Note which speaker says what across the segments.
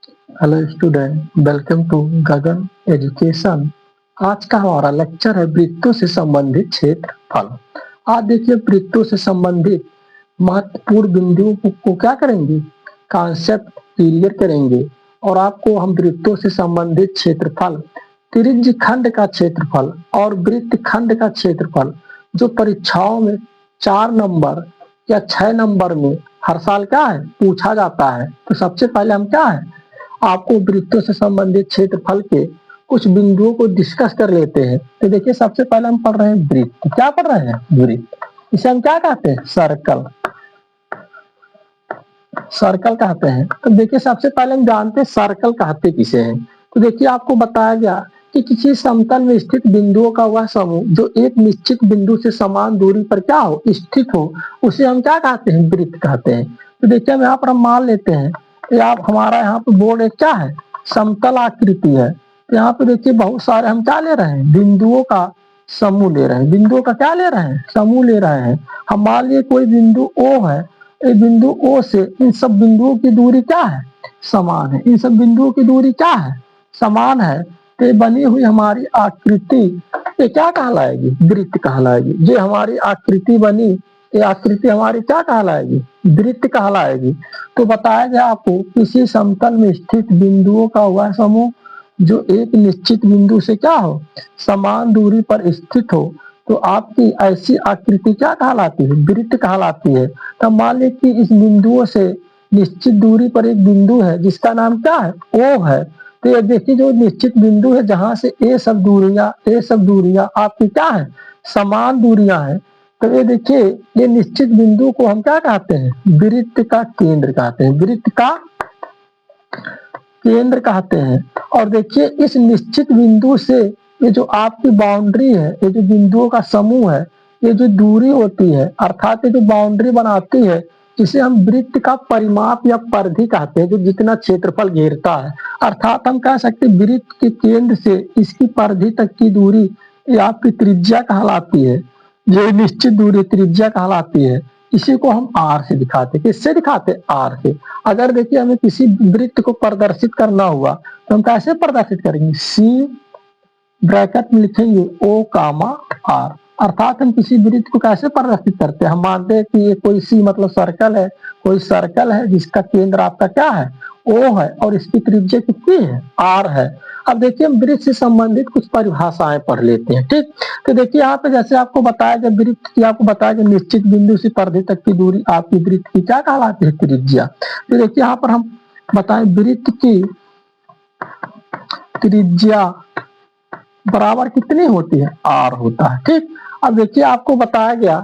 Speaker 1: Hello student, welcome to Gagan education. आज का हमारा लेक्चर है वृत्तों से संबंधित क्षेत्रफल। आज देखिए वृत्तों से संबंधित महत्वपूर्ण बिंदुओं को क्या करेंगे, कॉन्सेप्ट क्लियर करेंगे और आपको हम वृत्तों से संबंधित क्षेत्रफल, त्रिज्य खंड का क्षेत्रफल और वृत्त खंड का क्षेत्रफल जो परीक्षाओं में 4 नंबर या 6 नंबर में हर साल क्या है पूछा जाता है। तो सबसे पहले हम क्या है आपको वृत्तों से संबंधित क्षेत्रफल के कुछ बिंदुओं को डिस्कस कर लेते हैं। तो देखिए सबसे पहले हम पढ़ रहे हैं वृत्त। क्या पढ़ रहे हैं? वृत्त। इसे हम क्या कहते हैं? सर्कल। सर्कल कहते हैं। तो देखिए सबसे पहले हम जानते हैं सर्कल कहते किसे हैं। तो देखिए आपको बताया गया कि किसी समतल में स्थित बिंदुओं का वह समूह जो एक निश्चित बिंदु से समान दूरी पर क्या हो, स्थित हो, उसे हम क्या कहते हैं? वृत्त कहते हैं। तो देखिए हम यहाँ पर हम मान लेते हैं आप हमारा यहाँ पे बोर्ड एक क्या है, समतल आकृति है। तो यहाँ पे देखिए बहुत सारे हम क्या ले रहे हैं, बिंदुओं का समूह ले रहे हैं। बिंदुओं का क्या ले रहे हैं? समूह ले रहे हैं। हम मान लिए कोई बिंदु O है, इस बिंदु O से इन सब बिंदुओं की दूरी क्या है? समान है। इन सब बिंदुओं की दूरी क्या है? समान है। तो ये बनी हुई हमारी आकृति ये क्या कहलाएगी? वृत्त कहलाएगी। जो हमारी आकृति बनी ये आकृति हमारी क्या कहलाएगी? वृत्त कहलाएगी। तो बताया गया आपको किसी समतल में स्थित बिंदुओं का वह समूह जो एक निश्चित बिंदु से क्या हो, समान दूरी पर स्थित हो, तो आपकी ऐसी आकृति क्या कहलाती है? वृत्त कहलाती है। तो मान लीजिए कि इस बिंदुओं से निश्चित दूरी पर एक बिंदु है जिसका नाम क्या है? O है। तो ये देखिए जो निश्चित बिंदु है जहां से ए सब दूरियां आपकी क्या है? समान दूरियां हैं। तो ये देखिए ये निश्चित बिंदु को हम क्या कहते हैं? वृत्त का केंद्र कहते हैं। वृत्त का केंद्र कहते हैं। और देखिए इस निश्चित बिंदु से ये जो आपकी बाउंड्री है, ये जो बिंदुओं का समूह है, ये जो दूरी होती है अर्थात ये जो बाउंड्री बनाती है, इसे हम वृत्त का परिमाप या परिधि कहते हैं, जो जितना क्षेत्रफल घेरता है। अर्थात हम कह सकते हैं वृत्त के केंद्र से इसकी परिधि तक की दूरी ये आपकी त्रिज्या कहलाती है। ये निश्चित दूरी त्रिज्या कहलाती है। इसी को हम आर से दिखाते हैं। किससे दिखाते? आर से। अगर देखिए हमें किसी वृत्त को प्रदर्शित करना हुआ तो हम कैसे प्रदर्शित करेंगे? सी ब्रैकेट में लिखेंगे O कामा आर। अर्थात हम किसी वृत्त को कैसे प्रदर्शित करते हैं? हम मानते हैं कि ये कोई सी मतलब सर्कल है, कोई सर्कल है जिसका केंद्र आपका क्या है? O है और इसकी त्रिज्या कितनी है? R है। अब देखिए हम वृत्त से संबंधित कुछ परिभाषाएं पढ़ लेते हैं। ठीक, तो देखिए यहाँ पे जैसे आपको बताया गया वृत्त की, आपको बताया गया निश्चित बिंदु से परिधि तक की दूरी आपकी वृत्त की क्या कहलाती है? त्रिज्या। तो देखिए यहाँ पर हम बताएं वृत्त की त्रिज्या बराबर कितनी होती है? R होता है। ठीक, अब देखिए आपको बताया गया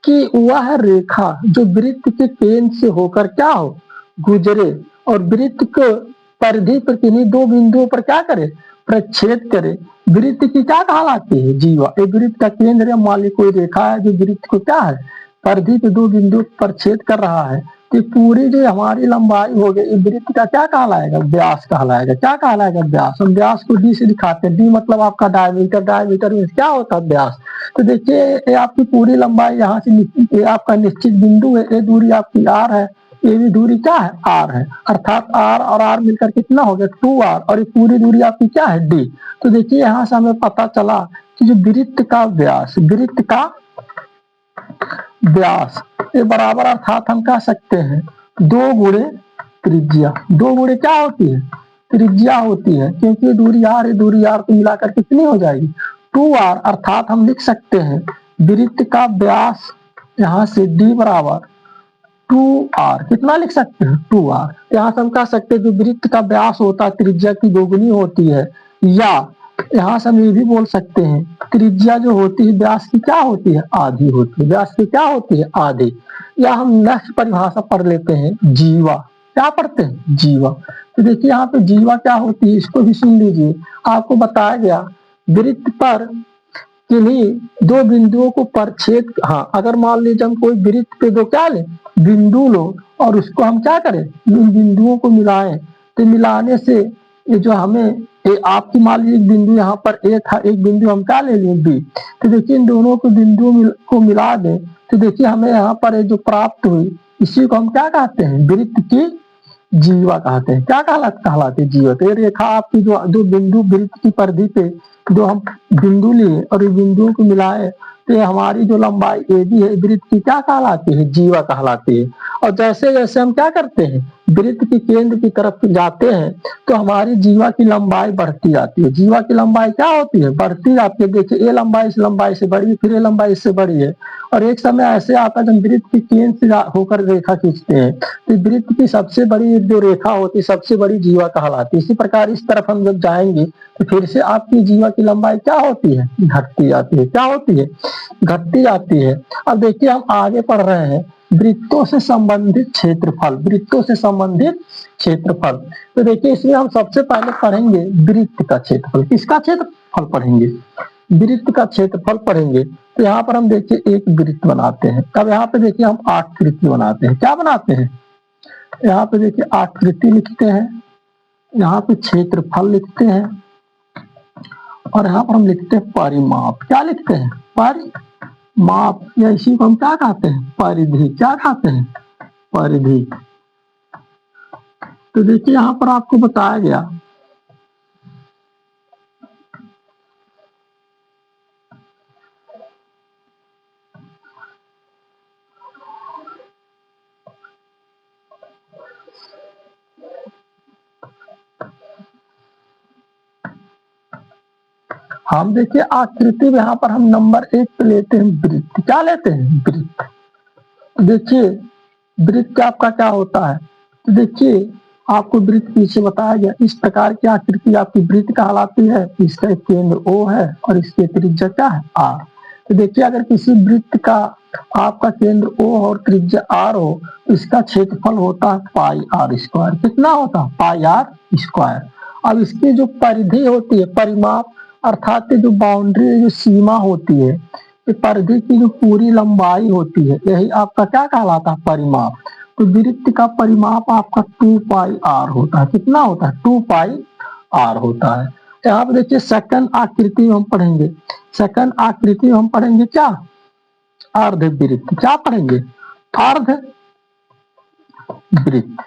Speaker 1: कि वह रेखा जो वृत्त के केंद्र से होकर क्या हो, गुजरे और वृत्त को परिधि पर किन्हीं दो बिंदुओं पर क्या करे? प्रच्छेद करे, वृत्त की क्या कहलाती है? जीवा। एक वृत्त का केंद्र है, मान लीजिए कोई रेखा है जो वृत्त को क्या है, परिधि पे दो बिंदु पर छेद कर रहा है। तो पूरी जो हमारी लंबाई हो गई वृत्त का क्या कहलाएगा? व्यास कहलाएगा। क्या कहलाएगा? व्यास। हम व्यास को डी से दिखाते हैं। डी मतलब आपका डायमीटर। डायमीटर में क्या होता है? व्यास। तो देखिए ये आपकी पूरी लंबाई यहाँ से ये आपका निश्चित बिंदु है, ये दूरी आपकी आर है, ये भी दूरी क्या है? आर है। अर्थात आर और आर मिलकर कितना हो गया? 2r। और ये पूरी दूरी आपकी क्या है? डी। तो देखिए यहाँ से हमें पता चला कि जो वृत्त का व्यास, वृत्त का व्यास ये बराबर अर्थात हम कह सकते हैं 2 गुणे त्रिज्या। 2 गुणे क्या होती है? त्रिज्या होती है। क्योंकि ये दूरी आर को मिलाकर कितनी हो जाएगी? 2r। अर्थात हम लिख सकते हैं वृत्त का व्यास यहाँ से d बराबर 2r। कितना लिख सकते हैं? 2r। यहाँ से हम कह सकते हैं जो वृत्त का व्यास होता है त्रिज्या की दोगुनी होती है, या यहाँ से हम ये भी बोल सकते हैं त्रिज्या जो होती है व्यास की क्या होती है? आधी होती है। व्यास की क्या होती है? आधी। या हम नेक्स्ट परिभाषा पढ़ लेते हैं जीवा। क्या पढ़ते हैं? जीवा। तो देखिए यहाँ पे जीवा क्या होती है इसको भी सुन लीजिए। आपको बताया गया वृत्त पर किन्हीं दो बिंदुओं को परछेद, हाँ अगर मान लीजिए हम कोई वृत्त पे दो क्या ले बिंदु लो और उसको हम क्या करें? इन बिंदुओं को मिलाएं। तो मिलाने से ये जो हमें आपकी मान लीजिए एक बिंदु यहाँ पर ए था, एक बिंदु हम क्या ले लिए? बी। तो देखिए इन दोनों को बिंदुओं को मिला दें तो देखिए हमें यहाँ पर जो प्राप्त हुई इसी को हम क्या कहते हैं? वृत्त की जीवा कहते हैं। क्या कहलाते हैं? जीवा। तो ये रेखा आपकी जो जो बिंदु वृत्त की परिधि पे जो हम बिंदु लिए और इन बिंदुओं को मिलाए, तो ये हमारी जो लंबाई AB है वृत्त की क्या कहलाती है? जीवा कहलाती है। और जैसे जैसे हम क्या करते हैं, वृत्त के केंद्र की तरफ जाते हैं, तो हमारी जीवा की लंबाई बढ़ती जाती है। जीवा की लंबाई क्या होती है? बढ़ती जाती है। देखिए, ये लंबाई इस लंबाई से बड़ी है, फिर ये लंबाई इससे बड़ी है, और एक समय ऐसे आता है जब वृत्त के केंद्र से होकर रेखा खींचते हैं, तो वृत्त की सबसे बड़ी जो रेखा होती है, सबसे बड़ी जीवा कहलाती है। इसी प्रकार इस तरफ हम जब जाएंगे तो फिर से आपकी जीवा की लंबाई क्या होती है? घटती जाती है। क्या होती है? घटती जाती है। अब देखिए, हम आगे पढ़ रहे हैं वृत्तों से संबंधित क्षेत्रफल। वृत्तों से संबंधित क्षेत्रफल, तो देखिए इसमें हम सबसे पहले पढ़ेंगे वृत्त का क्षेत्रफल। किसका क्षेत्रफल पढ़ेंगे? वृत्त का क्षेत्रफल पढ़ेंगे। तो यहाँ पर हम देखिए एक वृत्त बनाते हैं। अब यहाँ पे देखिए हम आकृति बनाते हैं। क्या बनाते हैं? यहाँ पे देखिए आकृति लिखते हैं, यहाँ पे क्षेत्रफल लिखते हैं, और यहाँ पर हम लिखते हैं परिमाप। क्या लिखते हैं? परिमाप, या इसी को हम क्या कहते हैं? परिधि। क्या कहते हैं? परिधि। तो देखिए यहाँ पर आपको बताया गया हम देखिए आकृति में यहाँ पर हम नंबर 1 पे लेते हैं वृत्त। क्या लेते हैं? वृत्त। देखिए वृत्त आपका क्या होता है? तो देखिए आपको वृत्त पीछे बताया गया। इस प्रकार की आकृति आपकी वृत्त कहलाती है। इसका एक केंद्र O है और इसकी त्रिज्या क्या है? R। तो देखिए अगर किसी वृत्त का आपका केंद्र O और त्रिज्या R हो, इसका क्षेत्रफल होता है पाई R स्क्वायर। कितना होता है? पाई R स्क्वायर। अब इसकी जो परिधि होती है, परिमाप अर्थात जो बाउंड्री, जो सीमा होती है, कि परिधि की जो पूरी लंबाई होती है, यही आपका क्या कहलाता है? परिमाप। तो वृत्त का परिमाप आपका 2 पाई R होता है। कितना होता है? 2 पाई R होता है। यहाँ पे देखिए सेकंड आकृति में हम पढ़ेंगे। सेकंड आकृति में हम पढ़ेंगे क्या? अर्ध वृत्त। क्या पढ़ेंगे? अर्ध वृत्त।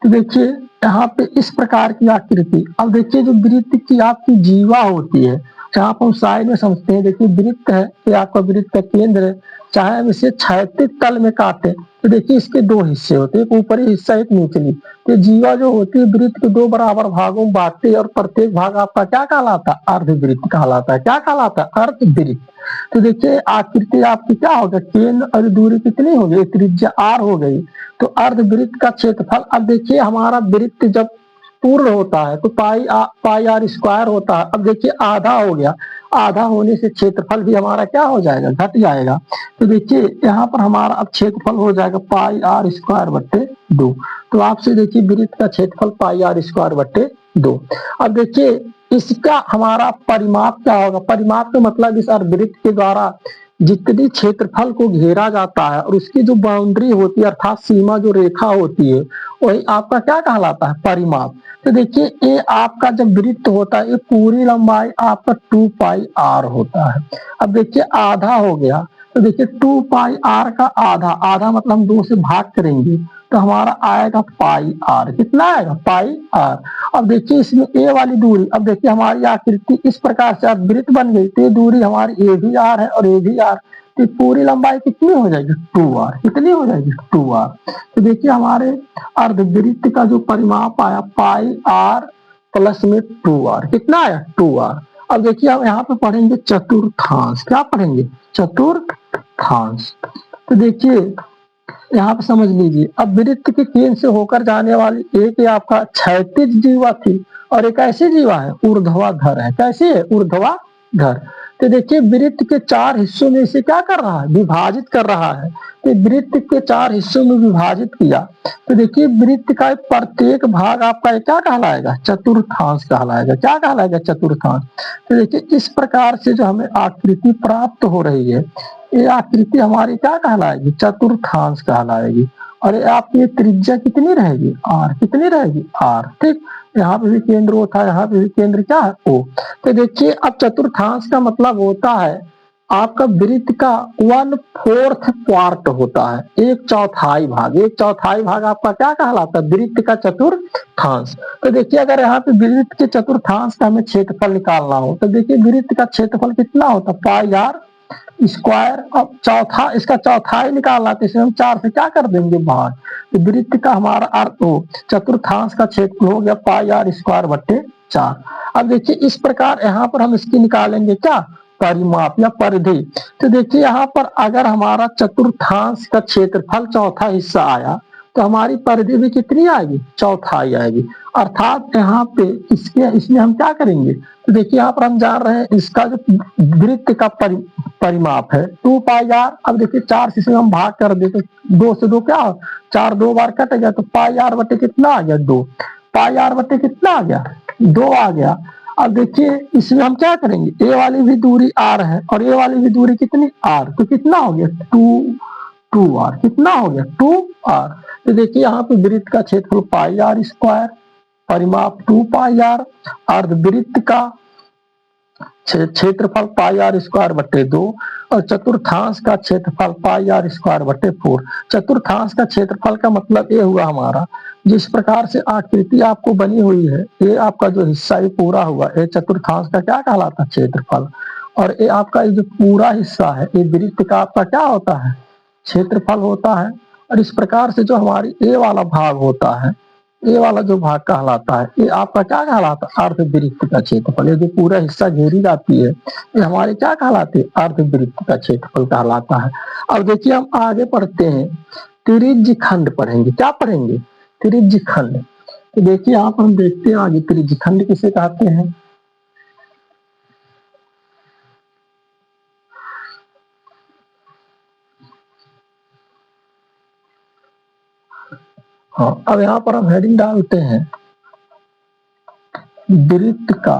Speaker 1: तो देखिए यहाँ पे इस प्रकार की आकृति। अब देखिए जो वृत्त की आपकी जीवा होती है, यहाँ पर हम साइड में समझते हैं। देखिए वृत्त है, ये आपका वृत्त का केंद्र है। चाहे हम इसे क्षैतिज तल में काटे, तो देखिए इसके 2 हिस्से होते हैं, एक ऊपरी हिस्सा एक निचली। तो जीवा जो होती है वृत्त के 2 बराबर भागों में बांटते हैं, और प्रत्येक भाग आपका क्या कहलाता है? अर्धवृत्त कहलाता है। क्या कहलाता है? अर्धवृत्त। तो देखिए आकृति आपकी क्या होगा? केंद्र और दूरी कितनी हो गई? त्रिज्या R हो गई। तो अर्धवृत्त का क्षेत्रफल, अब देखिए हमारा वृत्त जब पूर्ण होता है तो पाई R स्क्वायर होता है। अब देखिए आधा हो गया, आधा होने से क्षेत्रफल भी हमारा क्या हो जाएगा? घट जाएगा। तो देखिए यहाँ पर हमारा अब क्षेत्रफल हो जाएगा पाई R स्क्वायर बट्टे 2। तो आपसे देखिए वृत्त का क्षेत्रफल पाई R स्क्वायर बट्टे 2। अब देखिए इसका हमारा परिमाप क्या होगा? परिमाप का मतलब इस अर्धवृत्त के द्वारा जितनी क्षेत्रफल को घेरा जाता है और उसकी जो बाउंड्री होती है, अर्थात सीमा जो रेखा होती है, वही आपका क्या कहलाता है? परिमाप। तो देखिए ये आपका जब वृत्त होता है, ये पूरी लंबाई आपका 2 पाई R होता है। अब देखिए आधा हो गया, तो देखिए 2 पाई R का आधा, आधा मतलब हम 2 से भाग करेंगे तो हमारा आएगा पाई R। कितना आएगा? पाई R। अब देखिए इसमें ए वाली दूरी, अब देखिए हमारी आकृति इस प्रकार से वृत्त बन गई। तो ये दूरी हमारी ए भी R है और ए भी R। तो पूरी लंबाई कितनी हो जाएगी? 2R। कितनी हो जाएगी? 2R। तो देखिए हमारे अर्धवृत्त का जो परिमाप आया पाई R प्लस में 2R। कितना आया? 2R। अब देखिए हम यहाँ पे पढ़ेंगे चतुर्थांश। क्या पढ़ेंगे? चतुर्थांश। तो देखिए यहाँ पे समझ लीजिए, अब वृत्त के केंद्र से होकर जाने वाली एक आपका क्षैतिज जीवा थी और एक ऐसी जीवा है ऊर्ध्वाधर है। कैसी है? ऊर्ध्वाधर। तो देखिए वृत्त के 4 हिस्सों में इसे क्या कर रहा है? विभाजित कर रहा है। तो वृत्त के 4 हिस्सों में विभाजित किया, तो देखिए वृत्त का प्रत्येक भाग आपका क्या कहलाएगा? चतुर्थांश कहलाएगा। क्या कहलाएगा? चतुर्थांश। तो देखिए इस प्रकार से जो हमें आकृति प्राप्त हो रही है, ये आकृति हमारी क्या कहलाएगी? चतुर्थांश कहलाएगी। और आपकी त्रिज्या कितनी रहेगी? R। कितनी रहेगी? R। ठीक, यहाँ पे भी केंद्र O था, यहाँ पे भी केंद्र क्या है? O। तो देखिए अब चतुर्थांश का मतलब होता है आपका वृत्त का 1/4 पार्ट होता है, 1/4 भाग। 1/4 भाग आपका क्या कहलाता है? वृत्त का चतुर्थांश। तो देखिए अगर यहाँ पे वृत्त के चतुर्थांश का हमें क्षेत्रफल निकालना हो तो देखिए वृत्त का क्षेत्रफल कितना होता है? पाई आर स्क्वायर। अब चौथा, इसका चौथाई निकालना तो इसे हम 4 से क्या कर देंगे? भाग। तो वृत्त का हमारा अर्थ हो चतुर्थांश का क्षेत्रफल हो गया पाई आर स्क्वायर बट्टे 4। अब देखिए इस प्रकार यहाँ पर हम इसकी निकालेंगे क्या? परिमाप या परिधि। तो देखिए यहाँ पर अगर हमारा चतुर्थांश का क्षेत्रफल चौथा हिस्सा आया तो हमारी परिधि भी कितनी आएगी? चौथाई आएगी। अर्थात यहाँ पे इसमें हम क्या करेंगे? तो देखिए यहाँ पर हम जान रहे हैं इसका जो वृत्त का परिमाप है 2 पाई आर। अब देखिए 4 से इसमें हम भाग कर दे तो 2 से 2 क्या? 4 2 बार कट गया तो पाई आर बटे कितना आ गया? 2। पाई आर बटे कितना आ गया? 2 आ गया। अब देखिए इसमें हम क्या करेंगे? ए वाली भी दूरी आर है और ए वाली भी दूरी कितनी? आर। तो कितना हो गया? 2 आर। कितना हो गया? 2 आर। तो देखिए यहाँ पे वृत्त का क्षेत्रफल पाई आर स्क्वायर, परिमाप 2 पाई आर, अर्धवृत्त का क्षेत्रफल पाई आर स्क्वायर बट्टे 2 और चतुर्थांश का क्षेत्रफल पाई आर स्क्वायर बट्टे 4। चतुर्थांश का क्षेत्रफल का मतलब ये हुआ हमारा जिस प्रकार से आकृति आपको बनी हुई है, ये आपका जो हिस्सा ये पूरा हुआ ये चतुर्थांश का क्या कहलाता है? क्षेत्रफल। और ये आपका ये जो पूरा हिस्सा है ये वृत्त का आपका क्या होता है? क्षेत्रफल होता है। और इस प्रकार से जो हमारी ए वाला भाग होता है, ये वाला जो भाग कहलाता है ये आपका क्या कहलाता है? अर्धवृत्त का क्षेत्रफल। ये जो पूरा हिस्सा घेरी जाती है ये हमारे क्या कहलाते हैं? अर्धवृत्त का क्षेत्रफल कहलाता है। अब देखिए हम आगे पढ़ते हैं, त्रिज्य खंड पढ़ेंगे। क्या पढ़ेंगे? त्रिज्य खंड। तो देखिए यहाँ पर हम देखते हैं आगे त्रिज्य खंड किसे कहते हैं। हाँ, अब यहाँ पर हम हेडिंग डालते हैं वृत्त का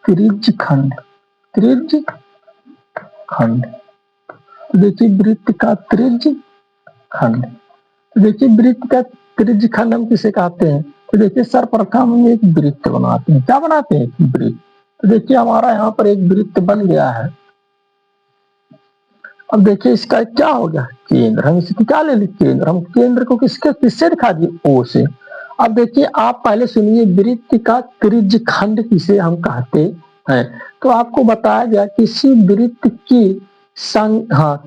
Speaker 1: त्रिज्य खंड। त्रिज्य खंड। देखिए वृत्त का त्रिज्य खंड। देखिए वृत्त का त्रिज्य खंड हम किसे कहते हैं? तो देखिए सर्वप्रथम हम एक वृत्त बनाते हैं। क्या बनाते हैं? एक वृत्त। तो देखिए हमारा यहाँ पर एक वृत्त बन गया है। अब देखिए इसका क्या हो गया? केंद्र। हम इसको क्या ले लें? केंद्र। हम केंद्र को किससे दिखा दिए? ओ से। अब देखिए आप पहले सुनिए वृत्त का त्रिज्य खंड किसे हम कहते हैं। तो आपको बताया गया किसी वृत्त की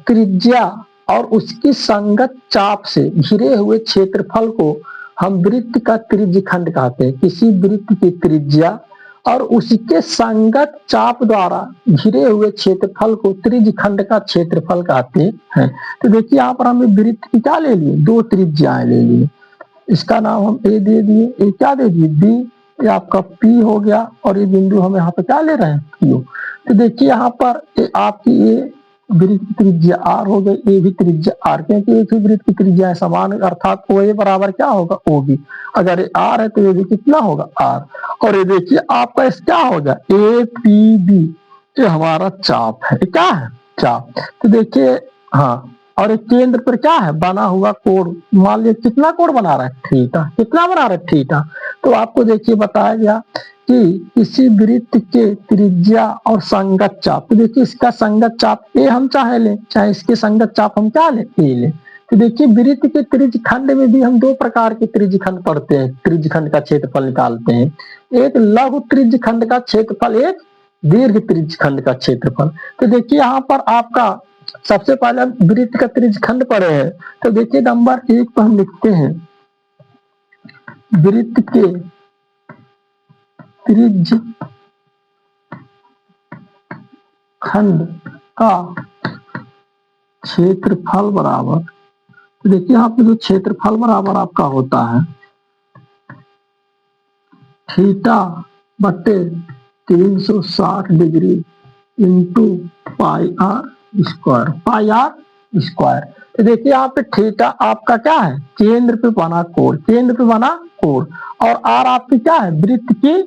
Speaker 1: त्रिज्या और उसकी संगत चाप से घिरे हुए क्षेत्रफल को हम वृत्त का त्रिज्य खंड कहते हैं। किसी वृत्त की त्रिज्या और उसके संगत चाप द्वारा घिरे हुए क्षेत्रफल को त्रिज्य खंड का क्षेत्रफल कहते हैं। तो देखिए यहाँ पर हमने वृत्त की क्या ले लिए? 2 त्रिज्याएं ले लिए। इसका नाम हम ए दे दिए, ए क्या दे दिए? बी। ये आपका पी हो गया और ये बिंदु हम यहाँ पे क्या ले रहे हैं? क्यू। तो देखिए यहाँ पर आपकी ये वृत्त की त्रिज्या आर हो गई, ये भी त्रिज्या आर, क्योंकि एक ही वृत्त की त्रिज्या है समान, अर्थात ओ ए बराबर क्या होगा? O B. अगर ये आर है तो ये भी कितना होगा? आर। और ये देखिए आपका इस क्या होगा? A P B. ये हमारा चाप है। क्या है? चाप। तो देखिए हाँ, और एक केंद्र पर क्या है? बना हुआ कोण। मान लीजिए कितना कोण बना रहा है? थीटा। कितना बना रहा है? थीटा। तो आपको देखिए बताया गया कि किसी वृत्त के त्रिज्या और संगत चाप। तो देखिए इसका संगत चाप ए हम चाहे लें, चाहे इसके संगत चाप हम क्या लें? ए लें। तो देखिए वृत्त के त्रिज्य खंड में भी हम 2 प्रकार के त्रिज्य खंड पढ़ते हैं, त्रिज्य खंड का क्षेत्रफल निकालते हैं। एक लघु त्रिज्य खंड का क्षेत्रफल, एक दीर्घ त्रिज्य खंड का क्षेत्रफल। तो देखिए यहाँ पर आपका सबसे पहले वृत्त का त्रिज्य खंड पढ़े हैं। तो देखिए नंबर 1 पर हम लिखते हैं वृत्त के त्रिज्य खंड का क्षेत्रफल बराबर। तो देखिए यहाँ पे जो क्षेत्रफल बराबर आपका होता है थीटा बट्टे 360 degree into pi r square. Pi r square. तो देखिए यहाँ पे थीटा आपका क्या है? केंद्र पे बना कोण। केंद्र पे बना कोण। और आर आपकी क्या है? वृत्त की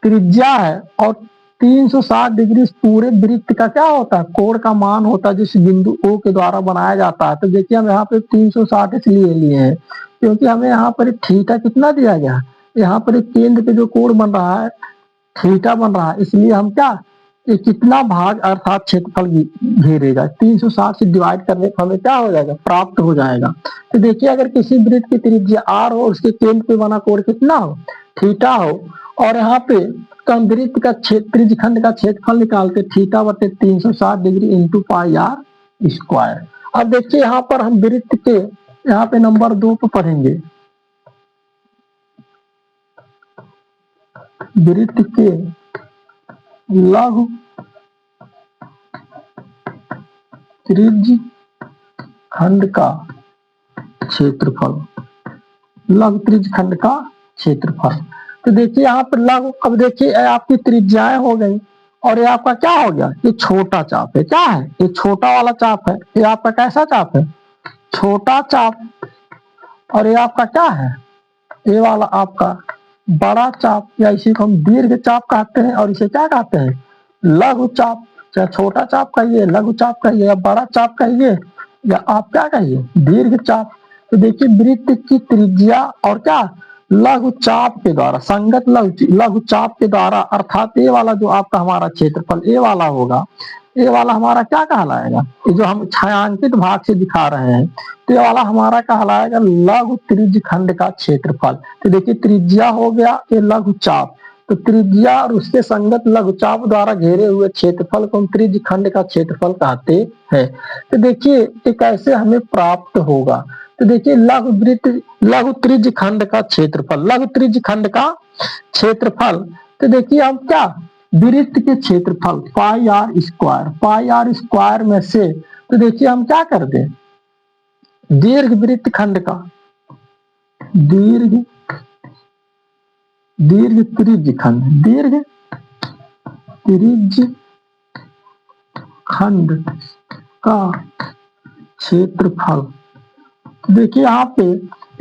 Speaker 1: त्रिज्या है। और 360 डिग्री पूरे वृत्त का क्या होता है? कोण का मान होता है जिस बिंदु O के द्वारा बनाया जाता है। तो देखिए हम यहाँ पे 360 इसलिए लिए हैं क्योंकि हमें यहाँ पर थीटा कितना दिया गया है? यहाँ पर केंद्र पे जो कोण बन रहा है थीटा बन रहा है, इसलिए हम क्या ये कितना भाग अर्थात क्षेत्रफल घेरेगा। 360 से डिवाइड करने पर हमें क्या हो जाएगा, प्राप्त हो जाएगा। तो देखिए अगर किसी वृत्त की त्रिज्या r हो, उसके केंद्र पे बना कोण कितना हो, थीटा हो, और यहाँ पे तो हम वृत्त का त्रिज्यखंड का क्षेत्रफल निकालते थीटा बटे 360 degree into pi r square. अब देखिए यहाँ पर हम वृत्त के यहाँ पे नंबर 2 पे पढ़ेंगे, वृत्त के लघु त्रिज्य खंड का क्षेत्रफल, लघु त्रिज्य खंड का क्षेत्रफल। तो देखिए यहाँ पर लघु, अब देखिए आपकी त्रिज्याएं हो गई और ये आपका क्या हो गया, ये छोटा चाप है, क्या है, ये छोटा वाला चाप है, ये आपका कैसा चाप है, छोटा चाप, और ये आपका क्या है, ये वाला आपका बड़ा चाप, या इसी को हम दीर्घ चाप कहते हैं, और इसे क्या कहते हैं, लघु चाप। चाहे छोटा चाप कहिए, लघु चाप कहिए, या बड़ा चाप कहिए, या आप क्या कहिए, दीर्घ चाप। तो देखिए वृत्त की त्रिज्या और क्या, लघु चाप के द्वारा, संगत लघु चाप के द्वारा, अर्थात ये वाला जो आपका हमारा क्षेत्रफल ये वाला होगा, ये वाला हमारा क्या कहलाएगा, ये जो हम छायांकित भाग से दिखा रहे हैं, तो ये वाला हमारा कहलाएगा लघु त्रिज्य खंड का क्षेत्रफल। तो देखिए त्रिज्या हो गया ये लघु चाप, तो त्रिज्या और उसके संगत लघु चाप द्वारा घेरे हुए क्षेत्रफल को हम त्रिज्य खंड का क्षेत्रफल कहते हैं। तो देखिए ये कैसे हमें प्राप्त होगा, तो देखिए लघु त्रिज्य खंड का क्षेत्रफल, लघु त्रिज्य खंड का क्षेत्रफल। तो देखिए हम क्या, वृत्त के क्षेत्रफल पाई आर स्क्वायर में से, तो देखिए हम क्या कर दें, दीर्घ वृत्त खंड का, दीर्घ त्रिज्य खंड का क्षेत्रफल। देखिए यहाँ पे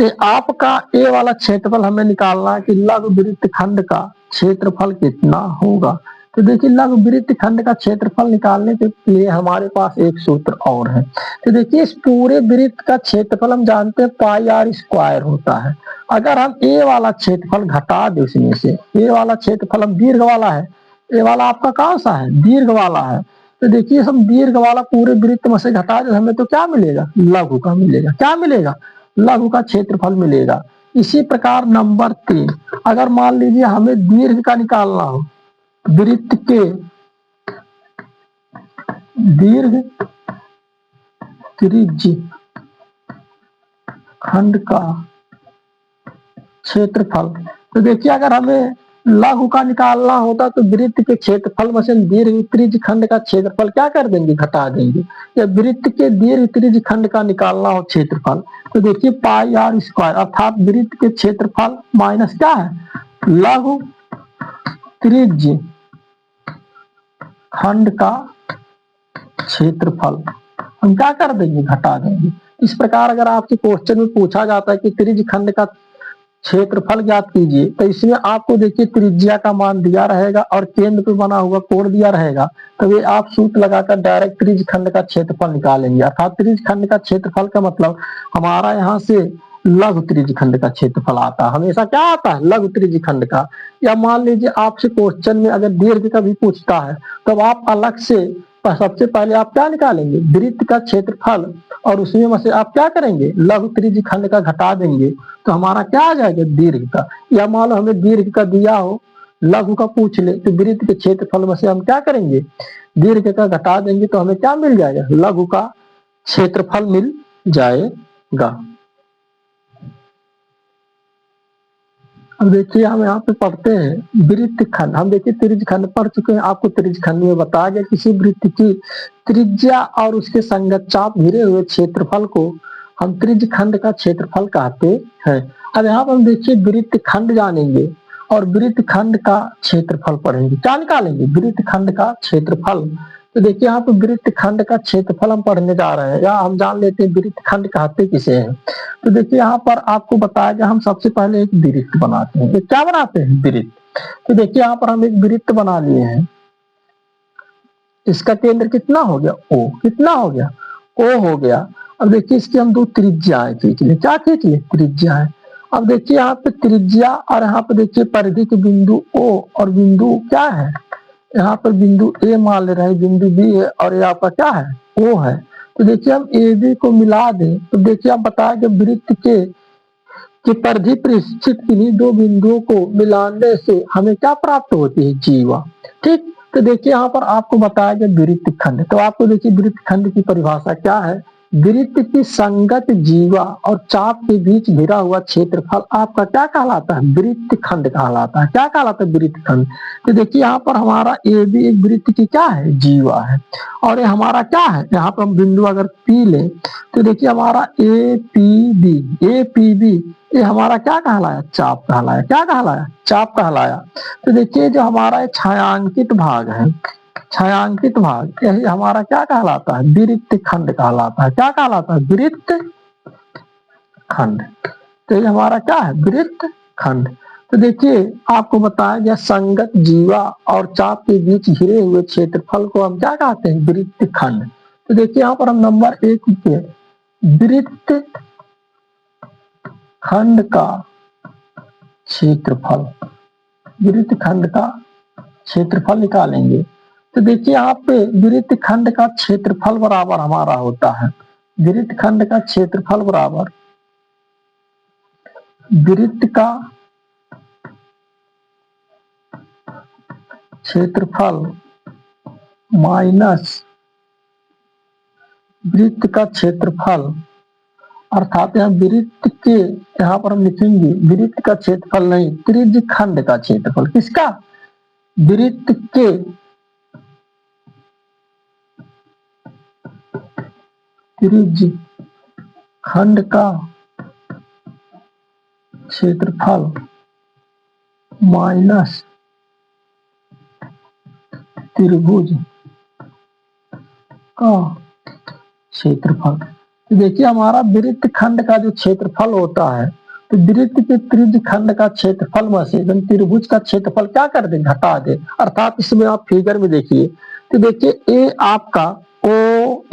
Speaker 1: ये आपका ए वाला क्षेत्रफल हमें निकालना है कि लघु वृत्त खंड का क्षेत्रफल कितना होगा। तो देखिए लघु वृत्त खंड का क्षेत्रफल निकालने के लिए हमारे पास एक सूत्र और है। तो देखिए इस पूरे वृत्त का क्षेत्रफल हम जानते हैं पाई आर स्क्वायर होता है। अगर हम ए वाला क्षेत्रफल घटा दे उसमें से, ए वाला क्षेत्रफल हम दीर्घ वाला है, ए वाला आपका कौन सा है, दीर्घ वाला है। तो देखिए हम दीर्घ वाला पूरे वृत्त में से घटा दे, हमें तो क्या मिलेगा, लघु का मिलेगा, क्या मिलेगा, लघु का क्षेत्रफल मिलेगा। इसी प्रकार नंबर 3, अगर मान लीजिए हमें दीर्घ का निकालना हो, वृत्त के दीर्घ त्रिज्य खंड का क्षेत्रफल। तो देखिए अगर हमें लघु का निकालना होता तो वृत्त के क्षेत्रफल में से दीर्घ त्रिज्य खंड का क्षेत्रफल क्या कर देंगे, घटा देंगे। या वृत्त के दीर्घ त्रिज्य खंड का निकालना हो क्षेत्रफल, तो देखिए पाई आर स्क्वायर अर्थात वृत्त के क्षेत्रफल माइनस क्या है, लघु त्रिज्य खंड का क्षेत्रफल, हम क्या कर देंगे, घटा देंगे। इस प्रकार अगर आपके क्वेश्चन में पूछा जाता है कि त्रिज्य खंड का क्षेत्रफल ज्ञात कीजिए, तो इसमें आपको देखिए त्रिज्या का मान दिया रहेगा और केंद्र पे बना हुआ कोण दिया रहेगा, तो ये आप सूत्र लगाकर डायरेक्ट त्रिज्य खंड का क्षेत्रफल निकालेंगे। अर्थात त्रिज्य खंड का क्षेत्रफल का मतलब हमारा यहाँ से लघु त्रिज्य खंड का क्षेत्रफल आता है, हमेशा क्या आता है, लघु त्रिज्य खंड का। या मान लीजिए आपसे क्वेश्चन में अगर दीर्घ का भी पूछता है, तब आप अलग से सबसे पहले आप क्या निकालेंगे, वृत्त का क्षेत्रफल, और उसमें में से आप क्या करेंगे, लघु त्रिज्य खंड का घटा देंगे, तो हमारा क्या आ जाएगा, दीर्घ का। या मान लो हमें दीर्घ का दिया हो, लघु का पूछ ले, तो वृत्त के क्षेत्रफल में से हम क्या करेंगे, दीर्घ का घटा देंगे, तो हमें क्या मिल जाएगा, लघु का क्षेत्रफल मिल जाएगा। अब देखिए हम यहाँ पे पढ़ते हैं वृत्त खंड। हम देखिए त्रिज्य खंड पढ़ चुके हैं, आपको त्रिज्य खंड में बताया गया किसी वृत्त की त्रिज्या और उसके संगत चाप घिरे हुए क्षेत्रफल को हम त्रिज्य खंड का क्षेत्रफल कहते हैं। अब यहाँ पर हम देखिए वृत्त खंड जानेंगे और वृत्त खंड का क्षेत्रफल पढ़ेंगे। क्या निकालेंगे, वृत्त खंड का क्षेत्रफल। तो देखिए यहाँ पे वृत्त खंड का क्षेत्रफल हम पढ़ने जा रहे हैं, या हम जान लेते हैं वृत्त खंड कहते किसे हैं। तो देखिए यहाँ पर आपको बताया गया, हम सबसे पहले एक वृत्त बनाते हैं। क्या बनाते हैं, वृत्त। तो देखिए यहाँ पर हम एक वृत्त बना लिए हैं, इसका केंद्र कितना हो गया, ओ, कितना हो गया, ओ हो गया। अब देखिए इसकी हम 2 त्रिज्याएं खींच ले, क्या खींच ले, त्रिज्याएं। अब देखिए यहाँ पे त्रिज्या और यहाँ पे देखिए परिधि के बिंदु ओ और बिंदु क्या है, यहाँ पर बिंदु ए मान ले रहे हैं, बिंदु बी है और ये आपका क्या है, ओ है। तो देखिए हम ए बी को मिला दें तो देखिए आप बताया कि वृत्त के परिधि पर स्थित किन्हीं दो बिंदुओं को मिलाने से हमें क्या प्राप्त होती है, जीवा। ठीक, तो देखिए यहाँ पर आपको बताया गया वृत्त खंड। तो आपको देखिए वृत्त खंड की परिभाषा क्या है, वृत्त की संगत जीवा और चाप के बीच घिरा हुआ क्षेत्रफल आपका क्या कहलाता है, वृत्त खंड कहलाता है। क्या कहलाता है, वृत्त खंड। तो देखिए यहाँ पर हमारा ए बी एक वृत्त की क्या है, जीवा है, और ये हमारा क्या है, यहाँ पर हम बिंदु अगर पी लें तो देखिए हमारा ए पी बी ये हमारा क्या कहलाया, चाप कहलाया। क्या कहलाया, चाप कहलाया। तो देखिए जो हमारा छायांकित भाग है, छायांकित भाग, यही हमारा क्या कहलाता है, वृत्त खंड कहलाता है। क्या कहलाता है, वृत्त खंड। तो ये हमारा क्या है, वृत्त खंड। तो देखिए आपको बताया गया संगत जीवा और चाप के बीच घिरे हुए क्षेत्रफल को हम क्या कहते हैं, वृत्त खंड। तो देखिए यहाँ पर हम नंबर 1 पे वृत्त खंड का क्षेत्रफल, वृत्त खंड का क्षेत्रफल निकालेंगे। तो देखिए यहाँ पे वृत्त खंड का क्षेत्रफल बराबर हमारा होता है, वृत्त खंड का क्षेत्रफल बराबर वृत्त का क्षेत्रफल माइनस वृत्त का क्षेत्रफल, अर्थात यहाँ वृत्त के, यहाँ पर हम लिखेंगे वृत्त का क्षेत्रफल नहीं, त्रिज्य खंड का क्षेत्रफल। किसका, वृत्त के त्रिज्य खंड का क्षेत्रफल माइनस त्रिभुज का क्षेत्रफल। तो देखिए हमारा वृत्त खंड का जो क्षेत्रफल होता है, तो वृत्त के त्रिज्य खंड का क्षेत्रफल में से त्रिभुज का क्षेत्रफल क्या कर दे, घटा दे। अर्थात इसमें आप फिगर में देखिए, तो देखिए ए आपका ओ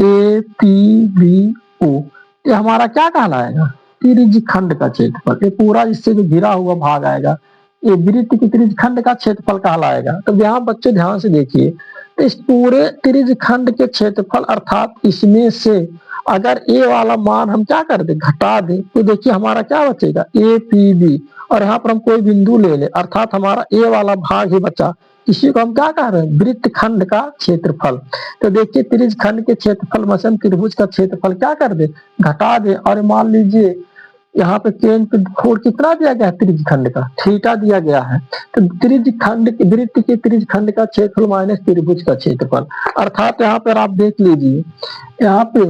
Speaker 1: ए पी बी ओ, ये हमारा क्या कहलाएगा, त्रिज्य खंड का क्षेत्रफल। ये पूरा इससे जो घिरा हुआ भाग आएगा ये वृत्त के त्रिज्य खंड का क्षेत्रफल कहलाएगा। तो यहाँ बच्चों ध्यान से देखिए, इस पूरे त्रिज्य खंड के क्षेत्रफल अर्थात इसमें से अगर ए वाला मान हम क्या कर दे, घटा दे, तो देखिए हमारा क्या बचेगा, ए पी बी, और यहाँ पर हम कोई बिंदु ले ले अर्थात हमारा ए वाला भाग ही बचा। इसी को हम क्या कह रहे हैं, वृत्त खंड का क्षेत्रफल। तो देखिए त्रिज्य खंड के क्षेत्रफल में से हम त्रिभुज का क्षेत्रफल क्या कर दे, घटा दे। और मान लीजिए यहाँ पे केंद्र कोण कितना दिया गया है, त्रिज्य खंड का थीटा दिया गया है। तो त्रिज्य खंड, वृत्त के त्रिज्य खंड का क्षेत्रफल माइनस त्रिभुज का क्षेत्रफल, अर्थात यहाँ पर आप देख लीजिए, यहाँ पे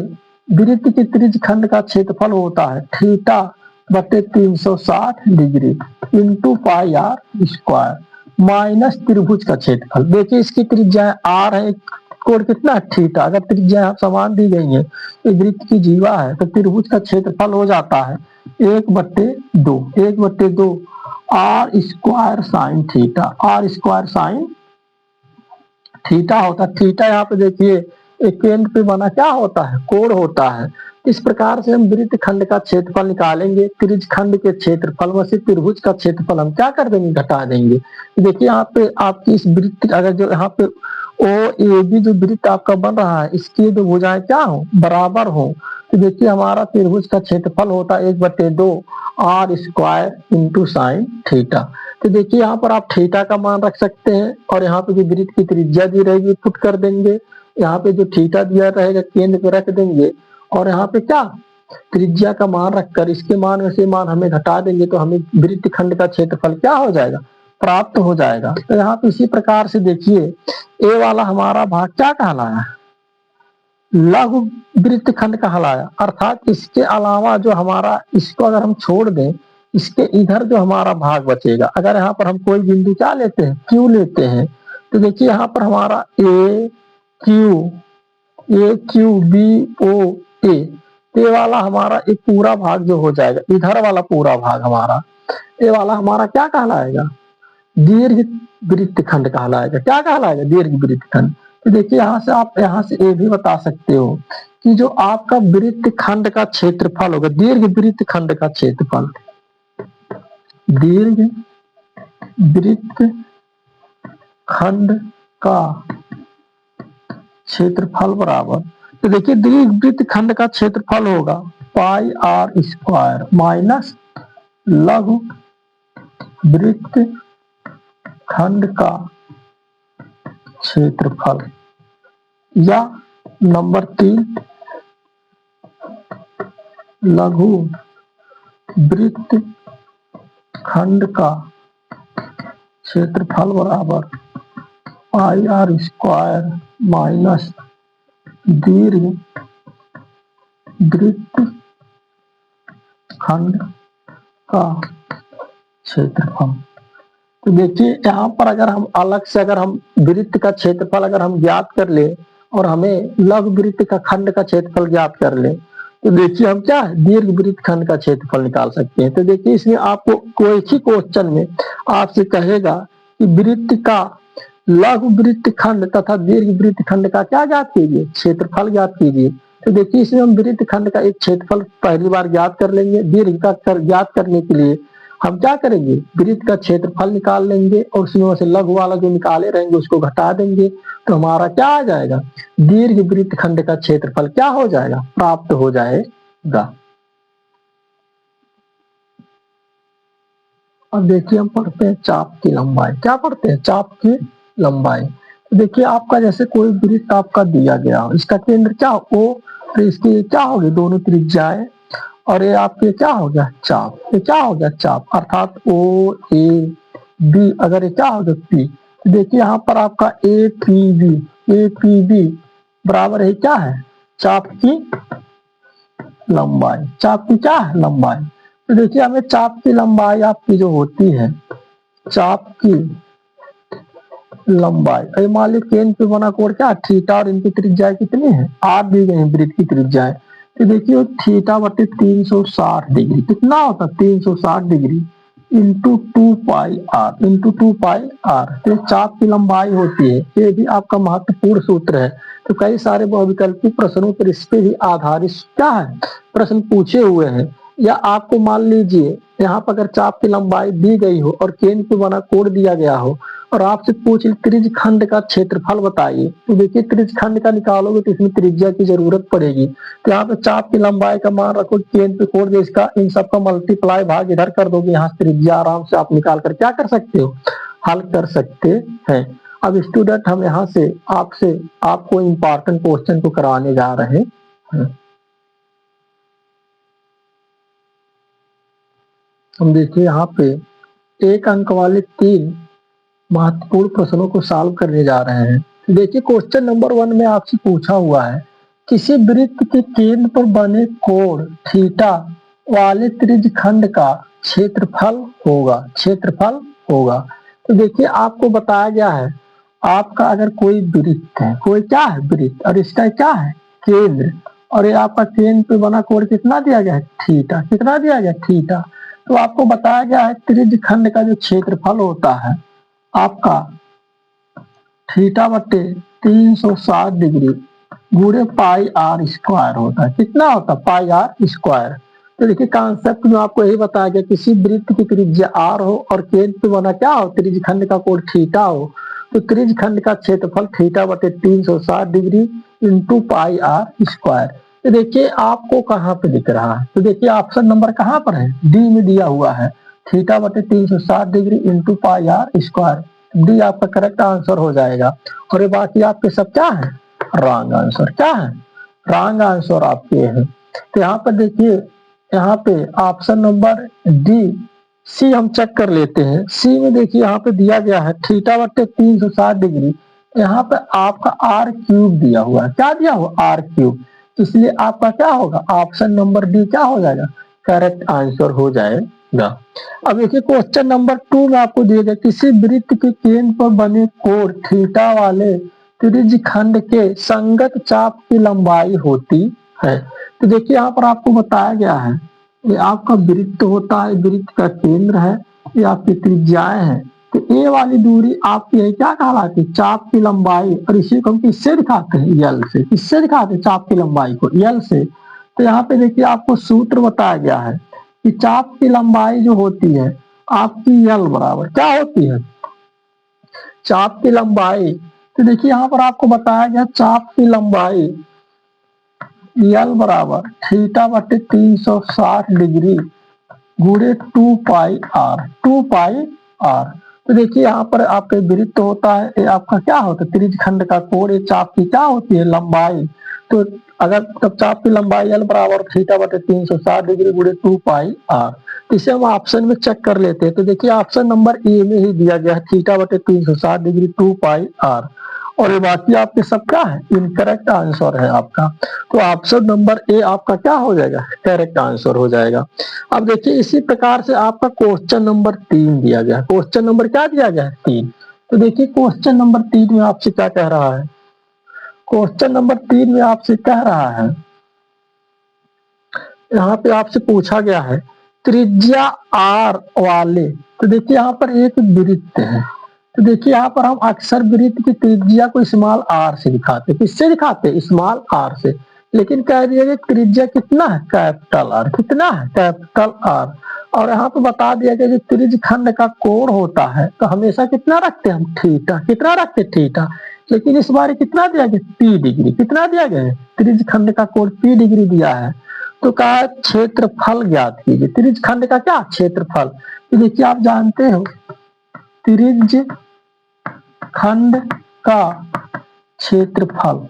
Speaker 1: वृत्त के त्रिज्य खंड का क्षेत्रफल होता है थीटा बटे 360 degree into pi r square minus त्रिभुज का क्षेत्रफल। देखिए इसकी त्रिज्या आर है, कोण कितना, थीटा। अगर त्रिज्या समान दी गई है, तो वृत्त की जीवा है, तो त्रिभुज का क्षेत्रफल हो जाता है 1/2 r square sine theta, r square sine theta होता। थीटा यहाँ पे देखिए एक केंद्र पे बना क्या होता है, कोण होता है। इस प्रकार से हम वृत्त खंड का क्षेत्रफल निकालेंगे, त्रिज्य खंड के क्षेत्रफल में से त्रिभुज का क्षेत्रफल हम क्या कर देंगे, घटा देंगे। देखिए यहाँ पे आपकी इस वृत्त, अगर जो यहाँ पे ओ ए बी जो वृत्त आपका बन रहा है, इसकी जो भुजाएं क्या हो, बराबर हो, तो देखिए हमारा त्रिभुज का क्षेत्रफल होता है 1/2 r square into sine theta. तो देखिए यहाँ पर आप थीटा का मान रख सकते हैं, और यहाँ पे जो वृत्त की त्रिज्या दी रहेगी पुट कर देंगे, यहाँ पे जो थीटा दिया रहेगा केंद्र पे रख देंगे, और यहाँ पे क्या त्रिज्या का मान रखकर इसके मान में से मान हमें घटा देंगे, तो हमें वृत्त खंड का क्षेत्रफल क्या हो जाएगा, प्राप्त हो जाएगा। तो यहाँ पे इसी प्रकार से देखिए ए वाला हमारा भाग क्या कहलाया, लघु वृत्त खंड कहलाया। अर्थात इसके अलावा जो हमारा, इसको अगर हम छोड़ दें, इसके इधर जो हमारा भाग बचेगा, अगर यहाँ पर हम कोई बिंदु क्या लेते हैं, क्यू लेते हैं, तो देखिए यहाँ पर हमारा ए क्यू बी ओ ए, ये वाला हमारा एक पूरा भाग जो हो जाएगा, इधर वाला पूरा भाग हमारा, ये वाला हमारा क्या कहलाएगा, दीर्घ वृत्त खंड कहलाएगा। क्या कहलाएगा, दीर्घ वृत्त खंड। तो देखिए यहाँ से आप यहाँ से ये भी बता सकते हो कि जो आपका वृत्त खंड का क्षेत्रफल होगा, दीर्घ वृत्त खंड का क्षेत्रफल, दीर्घ वृत्त खंड का क्षेत्रफल बराबर, तो देखिए दीर्घवृत्त खंड का क्षेत्रफल होगा पाई आर स्क्वायर माइनस लघु वृत्त खंड का क्षेत्रफल, या नंबर 3 लघु वृत्त खंड का क्षेत्रफल बराबर पाई आर स्क्वायर माइनस दीर्घ वृत्त खंड का क्षेत्रफल। तो देखिए यहाँ पर अगर हम अलग से अगर हम वृत्त का क्षेत्रफल अगर हम ज्ञात कर ले और हमें लघु वृत्त का खंड का क्षेत्रफल ज्ञात कर ले, तो देखिए हम क्या है दीर्घ वृत्त खंड का क्षेत्रफल निकाल सकते हैं। तो देखिए इसमें आपको कोई ही क्वेश्चन में आपसे कहेगा कि वृत्त का लघु वृत्त खंड तथा दीर्घ वृत्त खंड का क्या ज्ञात कीजिए, क्षेत्रफल ज्ञात कीजिए। तो देखिए इसमें हम वृत्त खंड का एक क्षेत्रफल पहली बार ज्ञात कर लेंगे। दीर्घ का ज्ञात करने के लिए हम क्या करेंगे, वृत्त का क्षेत्रफल निकाल लेंगे और उसमें से लघु वाला जो निकाले रहेंगे उसको घटा देंगे, तो हमारा क्या आ जाएगा, दीर्घ वृत्त खंड का क्षेत्रफल क्या हो जाएगा, प्राप्त हो जाएगा। अब देखिए हम पढ़ते हैं चाप की लंबाई। क्या पढ़ते हैं, चाप की लंबाई। तो देखिए आपका जैसे कोई वृत्त आपका दिया गया हो, इसका केंद्र क्या हो O, तो इसकी क्या होगी दोनों त्रिज्याएं, और ये आपके क्या हो गया चाप, ये क्या हो गया चाप, अर्थात O A B, अगर ये क्या हो गया P, तो देखिए यहाँ पर आपका APB बराबर है क्या है, चाप की लंबाई। चाप की क्या है लंबाई। तो देखिए हमें चाप की लंबाई आपकी जो होती है, चाप की लंबाई, मान ली केंद्र पे बना कोण क्या थीटा और इनकी त्रिज्या कितनी है, r दी गई है वृत्त की त्रिज्या। तो देखिए थीटा बटे 360 डिग्री कितना होता है, 360 डिग्री इंटू 2 पाई आर, तो चाप की लंबाई होती है। ये भी आपका महत्वपूर्ण सूत्र है। तो कई सारे बहुविकल्पी प्रश्नों पर इस पे भी आधारित क्या है प्रश्न पूछे हुए हैं। या आपको मान लीजिए यहाँ पर अगर चाप की लंबाई दी गई हो और केंद्र पे बना कोण दिया गया हो और आपसे पूछ त्रिज्य खंड का क्षेत्रफल बताइए, तो देखिए त्रिज्य खंड का निकालोगे तो इसमें त्रिज्या की जरूरत पड़ेगी। तो यहाँ पे चाप की लंबाई का मान रखो, केंद्र पे कोण इसका, इन सबका मल्टीप्लाई भाग इधर कर दोगे, यहाँ से त्रिज्या आराम से आप निकाल कर क्या कर सकते हो, हल कर सकते हैं। अब स्टूडेंट हम यहाँ से आपको इम्पोर्टेंट क्वेश्चन को करवाने जा रहे हैं। हम देखिए यहाँ पे 1 अंक वाले 3 महत्वपूर्ण प्रश्नों को सॉल्व करने जा रहे हैं। देखिए क्वेश्चन नंबर 1 में आपसे पूछा हुआ है, किसी वृत्त के केंद्र पर बने कोण थीटा वाले त्रिज्य खंड का क्षेत्रफल होगा। तो देखिए आपको बताया गया है, आपका अगर कोई वृत्त है, कोई क्या है वृत्त, और इसका क्या है केंद्र, और ये आपका केंद्र पे बना कोण कितना दिया गया है थीटा, कितना दिया गया थीटा। तो आपको बताया गया है त्रिज्य खंड का जो क्षेत्रफल होता है आपका थीटा बटे 360 डिग्री गुणे पाई आर स्क्वायर होता है। कितना होता है पाई आर स्क्वायर। तो देखिए कॉन्सेप्ट में आपको यही बताया गया, किसी वृत्त की त्रिज्या आर हो और केंद्र पे बना क्या हो त्रिज्य खंड का कोण थीटा हो, तो त्रिज्य खंड का क्षेत्रफल थीटा बटे 360 degree into pi r square. तो देखिए आपको कहाँ पे दिख रहा है, तो देखिए ऑप्शन नंबर कहाँ पर है, डी में दिया हुआ है, थीटा बटे 360 degree into pi r square. D आपका करेक्ट आंसर हो जाएगा। और ये बाकी आपके सब क्या है रॉन्ग आंसर, क्या है रॉन्ग आंसर आपके है। तो यहाँ पर देखिए, यहाँ पे ऑप्शन नंबर डी सी हम चेक कर लेते हैं। सी में देखिए यहाँ पे दिया गया है थीटा बटे 360 डिग्री, यहाँ पे आपका आर क्यूब दिया हुआ है, क्या दिया हुआ आर क्यूब, इसलिए आपका क्या होगा ऑप्शन नंबर डी क्या हो जाएगा करेक्ट आंसर हो जाएगा। अब देखिए क्वेश्चन नंबर 2 में आपको दिया गया, किसी वृत्त के केंद्र पर बने कोण थीटा वाले त्रिज्य खंड के संगत चाप की लंबाई होती है। तो देखिए यहाँ पर आपको बताया गया है, ये आपका वृत्त होता है, वृत्त का केंद्र है, ये आपकी त्रिज्याएं हैं। तो ए वाली दूरी आपकी है क्या कहलाती है चाप की लंबाई, और इसी को हम किससे दिखाते हैं यल से। किससे दिखाते हैं चाप की लंबाई को यल से। तो यहाँ पे देखिए आपको सूत्र बताया गया है कि चाप की लंबाई जो होती है आपकी यल बराबर क्या होती है, चाप की लंबाई तो देखिए यहाँ पर आपको बताया गया चाप की लंबाई यल बराबर थीटा बटे 360 डिग्री गुणे 2 पाई आर। तो देखिए यहाँ पर आपके वृत्त होता है, ये आपका क्या होता है त्रिज्य खंड का कोण, ये चाप की क्या होती है लंबाई। तो अगर तब चाप की लंबाई एल बराबर थीटा बटे 360 डिग्री गुणे 2 पाई आर, इसे हम ऑप्शन में चेक कर लेते हैं। तो देखिए ऑप्शन नंबर ए में ही दिया गया है थीटा बटे 360 डिग्री 2 पाई आर, और ये बाकी आपके सब क्या है इनकरेक्ट आंसर है आपका। तो ऑप्शन नंबर ए आपका क्या हो जाएगा करेक्ट आंसर हो जाएगा। अब देखिए इसी प्रकार से आपका क्वेश्चन नंबर 3 दिया गया, क्वेश्चन नंबर क्या दिया गया है 3। तो देखिए क्वेश्चन नंबर 3 में आपसे क्या कह रहा है, क्वेश्चन नंबर 3 में आपसे कह रहा है, यहाँ पे आपसे पूछा गया है त्रिज्या आर वाले। तो देखिए यहाँ पर एक वृत्त है, तो देखिए यहाँ पर हम अक्सर वृत्त की त्रिज्या को स्मॉल आर से दिखाते, किससे दिखाते स्मॉल आर से, लेकिन कह दिया कि त्रिज्या कितना है कैपिटल आर, कितना है कैपिटल आर। और यहाँ पे बता दिया गया जो त्रिज्य खंड का कोण होता है तो हमेशा कितना रखते हैं हम थीटा, कितना रखते थीटा, लेकिन इस बार कितना दिया गया पी डिग्री, कितना दिया गया त्रिज्य खंड का कोण पी डिग्री दिया है। तो कहा क्षेत्रफल ज्ञात कीजिए, त्रिज्य खंड का क्या क्षेत्रफल। तो देखिए आप जानते हो त्रिज्य खंड का क्षेत्रफल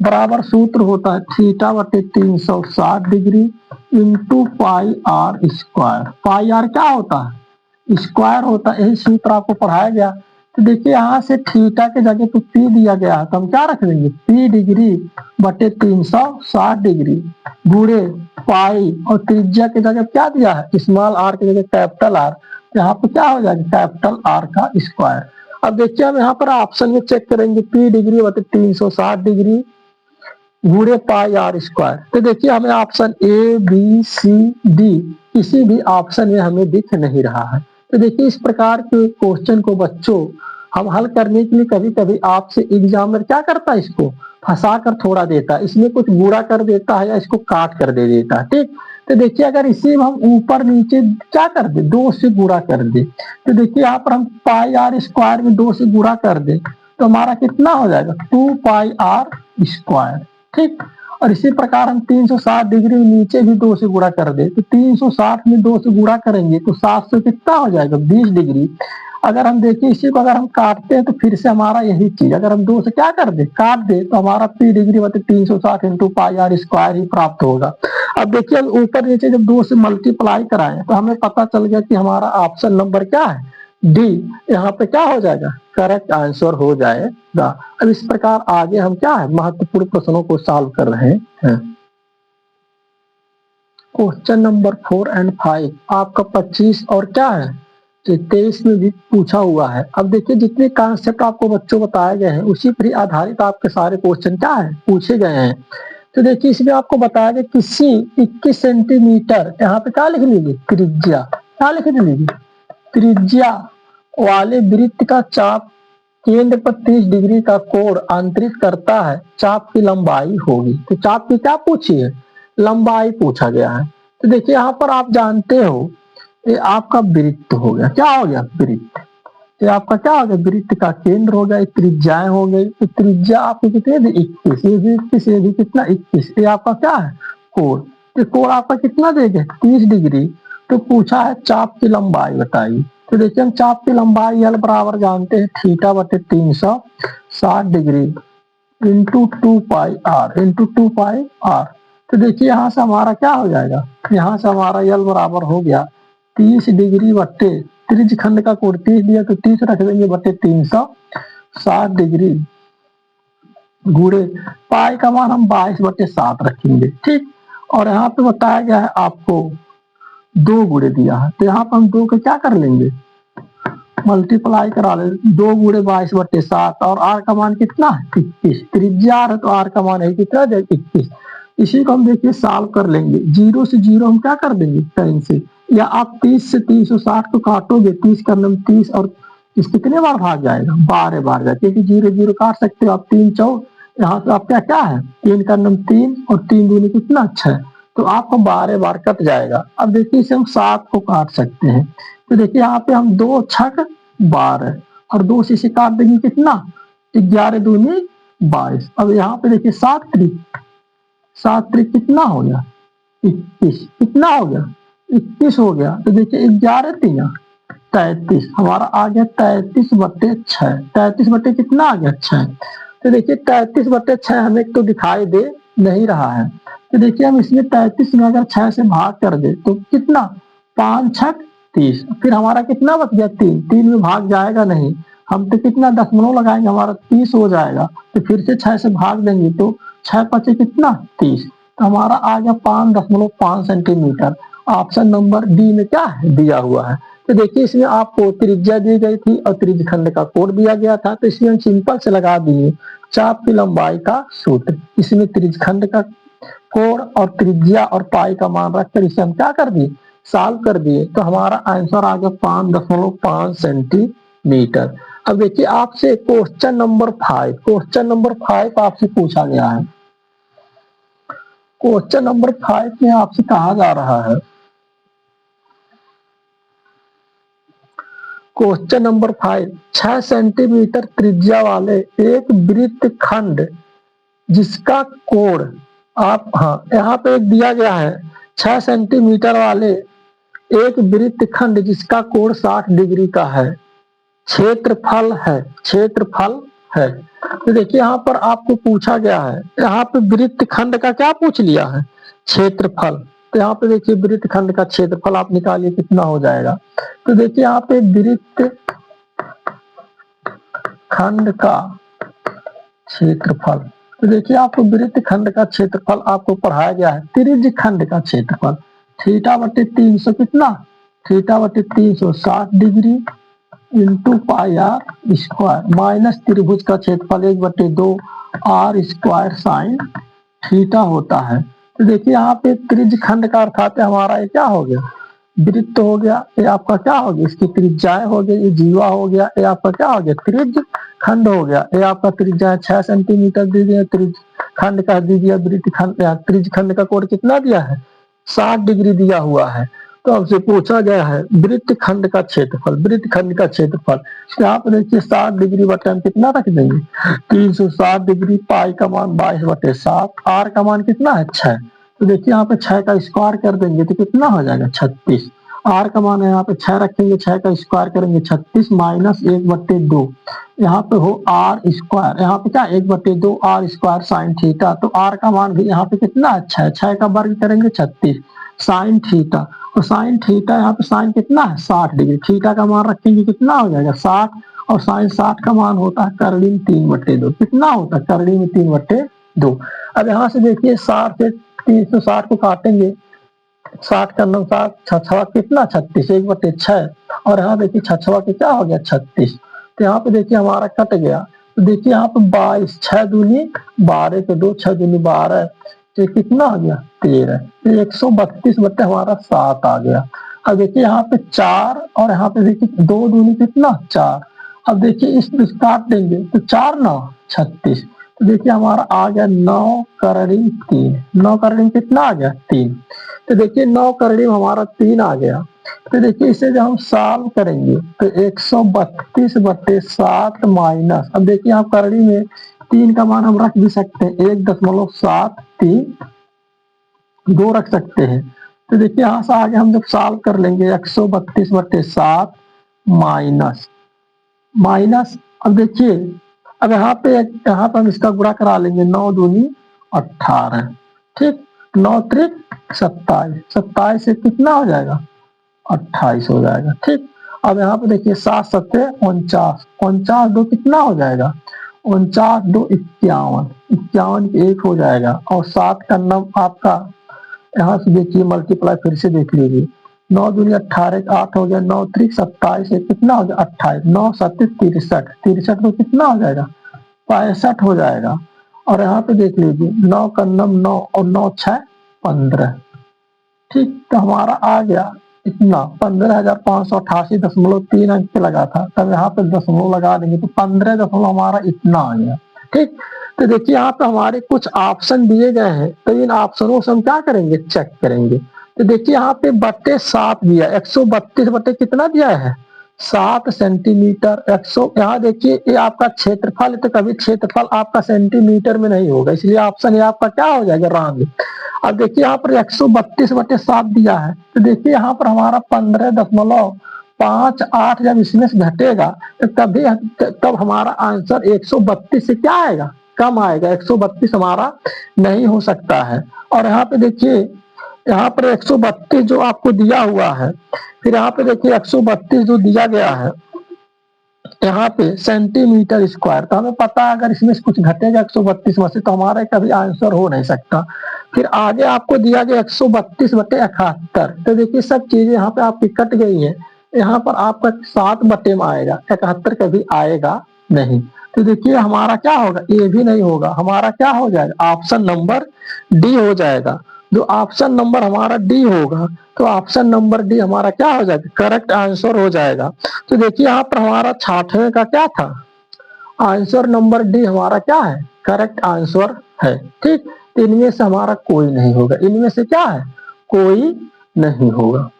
Speaker 1: बराबर सूत्र होता है थीटा बटे 360 degree into pi r square. Pi r क्या होता है स्क्वायर होता है, यही सूत्र आपको पढ़ाया गया। तो देखिए यहाँ से थीटा के जगह पे पी दिया गया है तो हम क्या रख देंगे पी डिग्री बटे 360 डिग्री गुणे पाई, और त्रिज्या के जगह क्या दिया है स्मॉल आर की जगह कैपिटल आर, यहाँ पे क्या हो जाएगा कैपिटल आर का स्क्वायर। अब देखिए हम यहाँ पर ऑप्शन में चेक करेंगे पी डिग्री बटे 360 डिग्री गुणे पाई आर स्क्वायर। तो देखिए हमें option A B C D किसी भी ऑप्शन में हमें दिख नहीं रहा है। तो देखिए इस प्रकार के क्वेश्चन को बच्चों हम हल करने के लिए कभी कभी आपसे एग्जामिनर क्या करता है इसको फंसा कर थोड़ा देता है, इसमें कुछ गुणा कर देता है या इसको काट कर दे देता है, ठीक। तो देखिए अगर इसे हम ऊपर नीचे क्या कर दे 2 से गुणा कर दे, तो देखिए यहाँ पर हम पाई आर स्क्वायर में 2 से गुणा कर दे तो हमारा कितना हो जाएगा 2 पाई आर स्क्वायर, ठीक। और इसी प्रकार हम 360 डिग्री नीचे भी 2 से गुणा कर दे तो 360 में 2 से गुणा करेंगे तो 7 से कितना हो जाएगा 20 डिग्री। अगर हम देखिए इसी को अगर हम काटते हैं तो फिर से हमारा यही चीज अगर हम 2 से क्या कर दे काट दे तो हमारा पी डिग्री बटे 360 इंटू पाई आर स्क्वायर ही प्राप्त होगा। अब देखिए हम ऊपर नीचे जब 2 से मल्टीप्लाई कराएं तो हमें पता चल गया कि हमारा ऑप्शन नंबर क्या है डी, यहाँ पे क्या हो जाएगा करेक्ट आंसर हो जाएगा। अब इस प्रकार आगे हम क्या है महत्वपूर्ण प्रश्नों को सॉल्व कर रहे हैं। क्वेश्चन नंबर 4 एंड 5 आपका 25 और क्या है 23 में भी पूछा हुआ है। अब देखिए जितने कॉन्सेप्ट आपको बच्चों बताए गए हैं उसी पर आधारित आपके सारे क्वेश्चन क्या है पूछे गए हैं। तो देखिए इसमें आपको बताया गया किसी 21 सेंटीमीटर यहाँ पे क्या लिख लीजिए त्रिज्या, क्या लिख लीजिए त्रिज्या वाले वृत्त का चाप केंद्र पर 30 डिग्री का कोण अंतरित करता है, चाप की लंबाई होगी। तो चाप की क्या पूछी है लंबाई पूछा गया है। तो देखिए यहाँ पर आप जानते हो ये आपका वृत्त हो गया, क्या हो गया वृत्त, ये आपका क्या हो गया वृत्त का केंद्र हो गया, त्रिज्याएं हो गई। तो त्रिज्या आपकी कितने दी 21, ये भी 21, ये भी कितना 21, ये आपका क्या है कोण, ये कोण आपका कितना देगा 30 डिग्री। तो पूछा है चाप की लंबाई बताइए। तो देखिए हम चाप की लंबाई एल बराबर जानते हैं थीटा बटे 360 डिग्री इंटू 2 पाई आर। तो देखिए यहाँ से हमारा क्या हो जाएगा, यहाँ से हमारा एल बराबर हो गया 30 डिग्री बटे त्रिज्य खंड का कोण 30 दिया तो 30 रख देंगे बटे 360 डिग्री गुणे पाई का मान हम 22 बटे 7 रखेंगे, ठीक। और यहाँ पे बताया गया है आपको 2 गुणे दिया है तो यहाँ पर हम 2 का क्या कर लेंगे मल्टीप्लाई करा ले 2 गुणे 22 बटे 7 और आर का मान कितना है 21, त्रिज्या है तो आर का मान है कितना 21। इसी को हम देखिए सॉल्व कर लेंगे, 0 से 0 हम क्या कर देंगे 10 से, या आप 30 से 360 को काटोगे 30 का नंबर 30 और इस कितने बार भाग जाएगा 12 बार जाए, क्योंकि 0 0 काट सकते हो आप 3 4, यहाँ से आपका क्या है 3 का नंबर 3 और 3 दूनी कितना 6, तो आपको 12 बार कट जाएगा। अब देखिए इसे हम 7 को काट सकते हैं। तो देखिए यहाँ पे हम 2 छक 12 और 2 से इसे काट देंगे कितना 11 दूनी 22। अब यहाँ पे देखिए 7 त्रिक कितना हो गया 21, कितना हो गया 21 हो गया। तो देखिए 11 3 33, हमारा आ गया 33/6। 33 कितना आ गया 6। तो देखिए 33/6 हमें तो दिखाई दे नहीं रहा है। तो देखिए हम इसमें 33 में अगर 6 से भाग कर दे तो कितना 5 6 30, फिर हमारा कितना बच गया 3। 3 में भाग जाएगा नहीं, हम तो कितना दशमलव लगाएंगे हमारा 30 हो जाएगा। तो फिर से 6 से भाग देंगे तो 6 5 कितना 30। तो हमारा आ गया 5.5 सेंटीमीटर। ऑप्शन नंबर डी में क्या है दिया हुआ है। तो देखिए इसमें आपको त्रिज्या दी गई थी और त्रिज्यखंड का कोण दिया गया था, तो इसमें हम सिंपल से लगा दिए चाप की लंबाई का सूत्र। इसमें त्रिज्यखंड का कोण और त्रिज्या और पाई का मान रखकर इसे हम क्या कर दिए सॉल्व कर दिए। तो हमारा आंसर आ गया 5.5 सेंटीमीटर। अब देखिए आपसे क्वेश्चन नंबर 5 आपसे पूछा गया है। क्वेश्चन नंबर 5 में आपसे कहा जा रहा है, क्वेश्चन नंबर 5, 6 सेंटीमीटर त्रिज्या वाले एक वृत्त खंड जिसका कोण आप यहाँ पे एक दिया गया है 6 सेंटीमीटर वाले एक वृत्त खंड जिसका कोण 60 डिग्री का है, क्षेत्रफल है। तो देखिए यहाँ पर आपको पूछा गया है, यहाँ पे वृत्त खंड का क्या पूछ लिया है क्षेत्रफल। तो यहाँ पे देखिए वृत्त खंड का क्षेत्रफल आप निकालिए कितना हो जाएगा। तो देखिए यहाँ पे वृत्त खंड का क्षेत्रफल, तो देखिए आपको वृत्त खंड का क्षेत्रफल आपको पढ़ाया गया है त्रिज्य खंड का क्षेत्रफल θ/300 कितना θ/300 60 degree into pi r square minus त्रिभुज का क्षेत्रफल 1/2 आर स्क्वायर साइन थीटा होता है। तो देखिए यहाँ पे त्रिज्य खंड का अर्थात हमारा ये क्या हो गया वृत्त हो गया, ये आपका क्या हो गया इसकी त्रिज्याएं हो गई, ये जीवा हो गया, ये आपका क्या हो गया त्रिज्य खंड हो गया। ये आपका त्रिज्या 6 सेंटीमीटर दी दिया, त्रिज्य खंड का दी दिया, वृत्त खंड त्रिज्य खंड का कोण कितना दिया है 60 डिग्री दिया हुआ है। तो हमसे पूछा गया है वृत्त खंड का क्षेत्रफल। यहाँ पर देखिए 60 डिग्री बटे हम कितना रख देंगे 360 डिग्री, पाई का मान 22/7, आर का मान कितना है 6। तो देखिए यहाँ पे 6 का स्क्वायर कर देंगे तो कितना हो जाएगा 36। आर का मान है यहाँ पे 6 रखेंगे, 6 का स्क्वायर करेंगे 36 माइनस 1/2, यहाँ पे हो आर स्क्वायर, यहाँ पे क्या 1/2 आर स्क्वायर साइन थीटा। तो आर का मान भी यहाँ पे कितना अच्छा है 6 का वर्ग करेंगे 36 साइन थीटा, और साइन थीटा यहाँ पे साइन कितना है 60 डिग्री, थीटा का मान रखेंगे कितना हो जाएगा 60, और साइन 60 का मान होता है करड़ी में 3/2, कितना होता है करड़ी में 3/2। अब यहाँ से देखिए 60 से 360 को काटेंगे, 60 का 9 60 छछवा कितना 36 1/6, और यहाँ देखिए छछवा के क्या हो गया 36। तो यहाँ पे देखिए हमारा कट गया। तो देखिए यहाँ पे 22 6 दूनी 12 के 2 6 दूनी 12, तो कितना आ गया 13, 132 बटे हमारा 7 आ गया। अब देखिए यहाँ पे 4 और यहाँ पे देखिए 2 दूनी कितना 4। अब देखिए इस काट देंगे तो 4 9 36, तो देखिए हमारा आ गया 9 करड़ी 3, 9 करड़ी कितना आ गया 3। तो देखिए 9 करड़ी हमारा 3 आ गया। तो देखिए इसे जब हम सॉल्व करेंगे तो 132/7 माइनस, अब देखिए आप करड़ी में 3 का मान हम रख भी सकते हैं 1.73 रख सकते हैं। तो देखिए यहाँ से आगे हम जब सॉल्व कर लेंगे 132/7 माइनस, अब देखिए अब यहाँ पे हम इसका गुणा करा लेंगे 9 दूनी 18, ठीक 9 त्रिक 27, 27 से कितना हो जाएगा 28 हो जाएगा, ठीक। अब यहाँ पे देखिए 7 7 49, 49 2 कितना हो जाएगा 49 2 51, 51 1 हो जाएगा, और 7 का नम आपका यहाँ से देखिए मल्टीप्लाई फिर से देख लीजिए 9 दूनी 18 8 हो गया, 9 त्रिक 27 से कितना हो गया 28, 9 7 63, 63 तो कितना हो जाएगा 65 हो जाएगा। और यहाँ पे देख लीजिए 9 का नम 9 और 9 6 15, ठीक। तो हमारा आ गया इतना 15,588.3 अंक पे लगा था, तब यहाँ पे दशमलव लगा देंगे तो 15 हमारा इतना आ गया, ठीक। तो देखिए यहाँ पे हमारे कुछ ऑप्शन दिए गए हैं, तो इन ऑप्शनों से हम क्या करेंगे चेक करेंगे। तो देखिए यहाँ पे बटे 7 दिया 132 बटे कितना दिया है 7 सेंटीमीटर 100। यहाँ देखिए ये आपका क्षेत्रफल है, तो कभी क्षेत्रफल आपका सेंटीमीटर में नहीं होगा, इसलिए ऑप्शन ये आपका क्या हो जाएगा, रॉन्ग। अब देखिए यहाँ पर 132/7 दिया है, तो देखिए यहाँ पर हमारा 15.58 जब इसमें से घटेगा तो तब हमारा आंसर 132 से क्या आएगा, कम आएगा। 132 हमारा नहीं हो सकता है। और यहाँ पे देखिए यहाँ पर 132 जो आपको दिया हुआ है, फिर यहाँ पे देखिए 132 जो दिया गया है यहाँ पे सेंटीमीटर स्क्वायर, तो हमें पता है अगर इसमें से कुछ घटेगा 132 में से तो हमारा कभी आंसर हो नहीं सकता। फिर आगे आपको दिया गया 132/71, तो देखिए सब चीजें यहाँ पे आपकी कट गई है। यहाँ पर आपका 7 बटे में आएगा, 71 कभी आएगा नहीं। तो देखिए हमारा क्या होगा, ये भी नहीं होगा, हमारा क्या हो जाएगा, ऑप्शन नंबर डी हो जाएगा। जो ऑप्शन नंबर हमारा डी होगा, तो ऑप्शन नंबर डी हमारा क्या हो जाएगा, करेक्ट आंसर हो जाएगा। तो देखिए यहाँ पर हमारा 66 का क्या था, आंसर नंबर डी हमारा क्या है, करेक्ट आंसर है। ठीक, इनमें से हमारा कोई नहीं होगा, इनमें से क्या है, कोई नहीं होगा।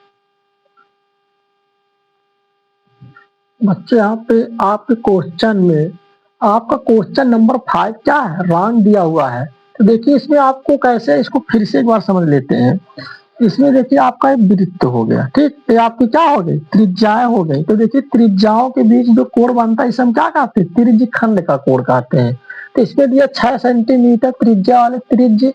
Speaker 1: बच्चे यहाँ पे आपके क्वेश्चन में आपका क्वेश्चन नंबर 5 क्या है, रॉन्ग दिया हुआ है। तो देखिए इसमें आपको कैसे, इसको फिर से एक बार समझ लेते हैं। इसमें देखिए आपका एक वृत्त हो गया, ठीक, ये आपकी क्या हो गई, त्रिज्याएं हो गई। तो देखिए त्रिज्याओं के बीच जो कोण बनता है इसे हम क्या कहते हैं, त्रिज्य खंड का कोण कहते हैं। तो इसमें दिया 6 सेंटीमीटर त्रिज्या वाले त्रिज्य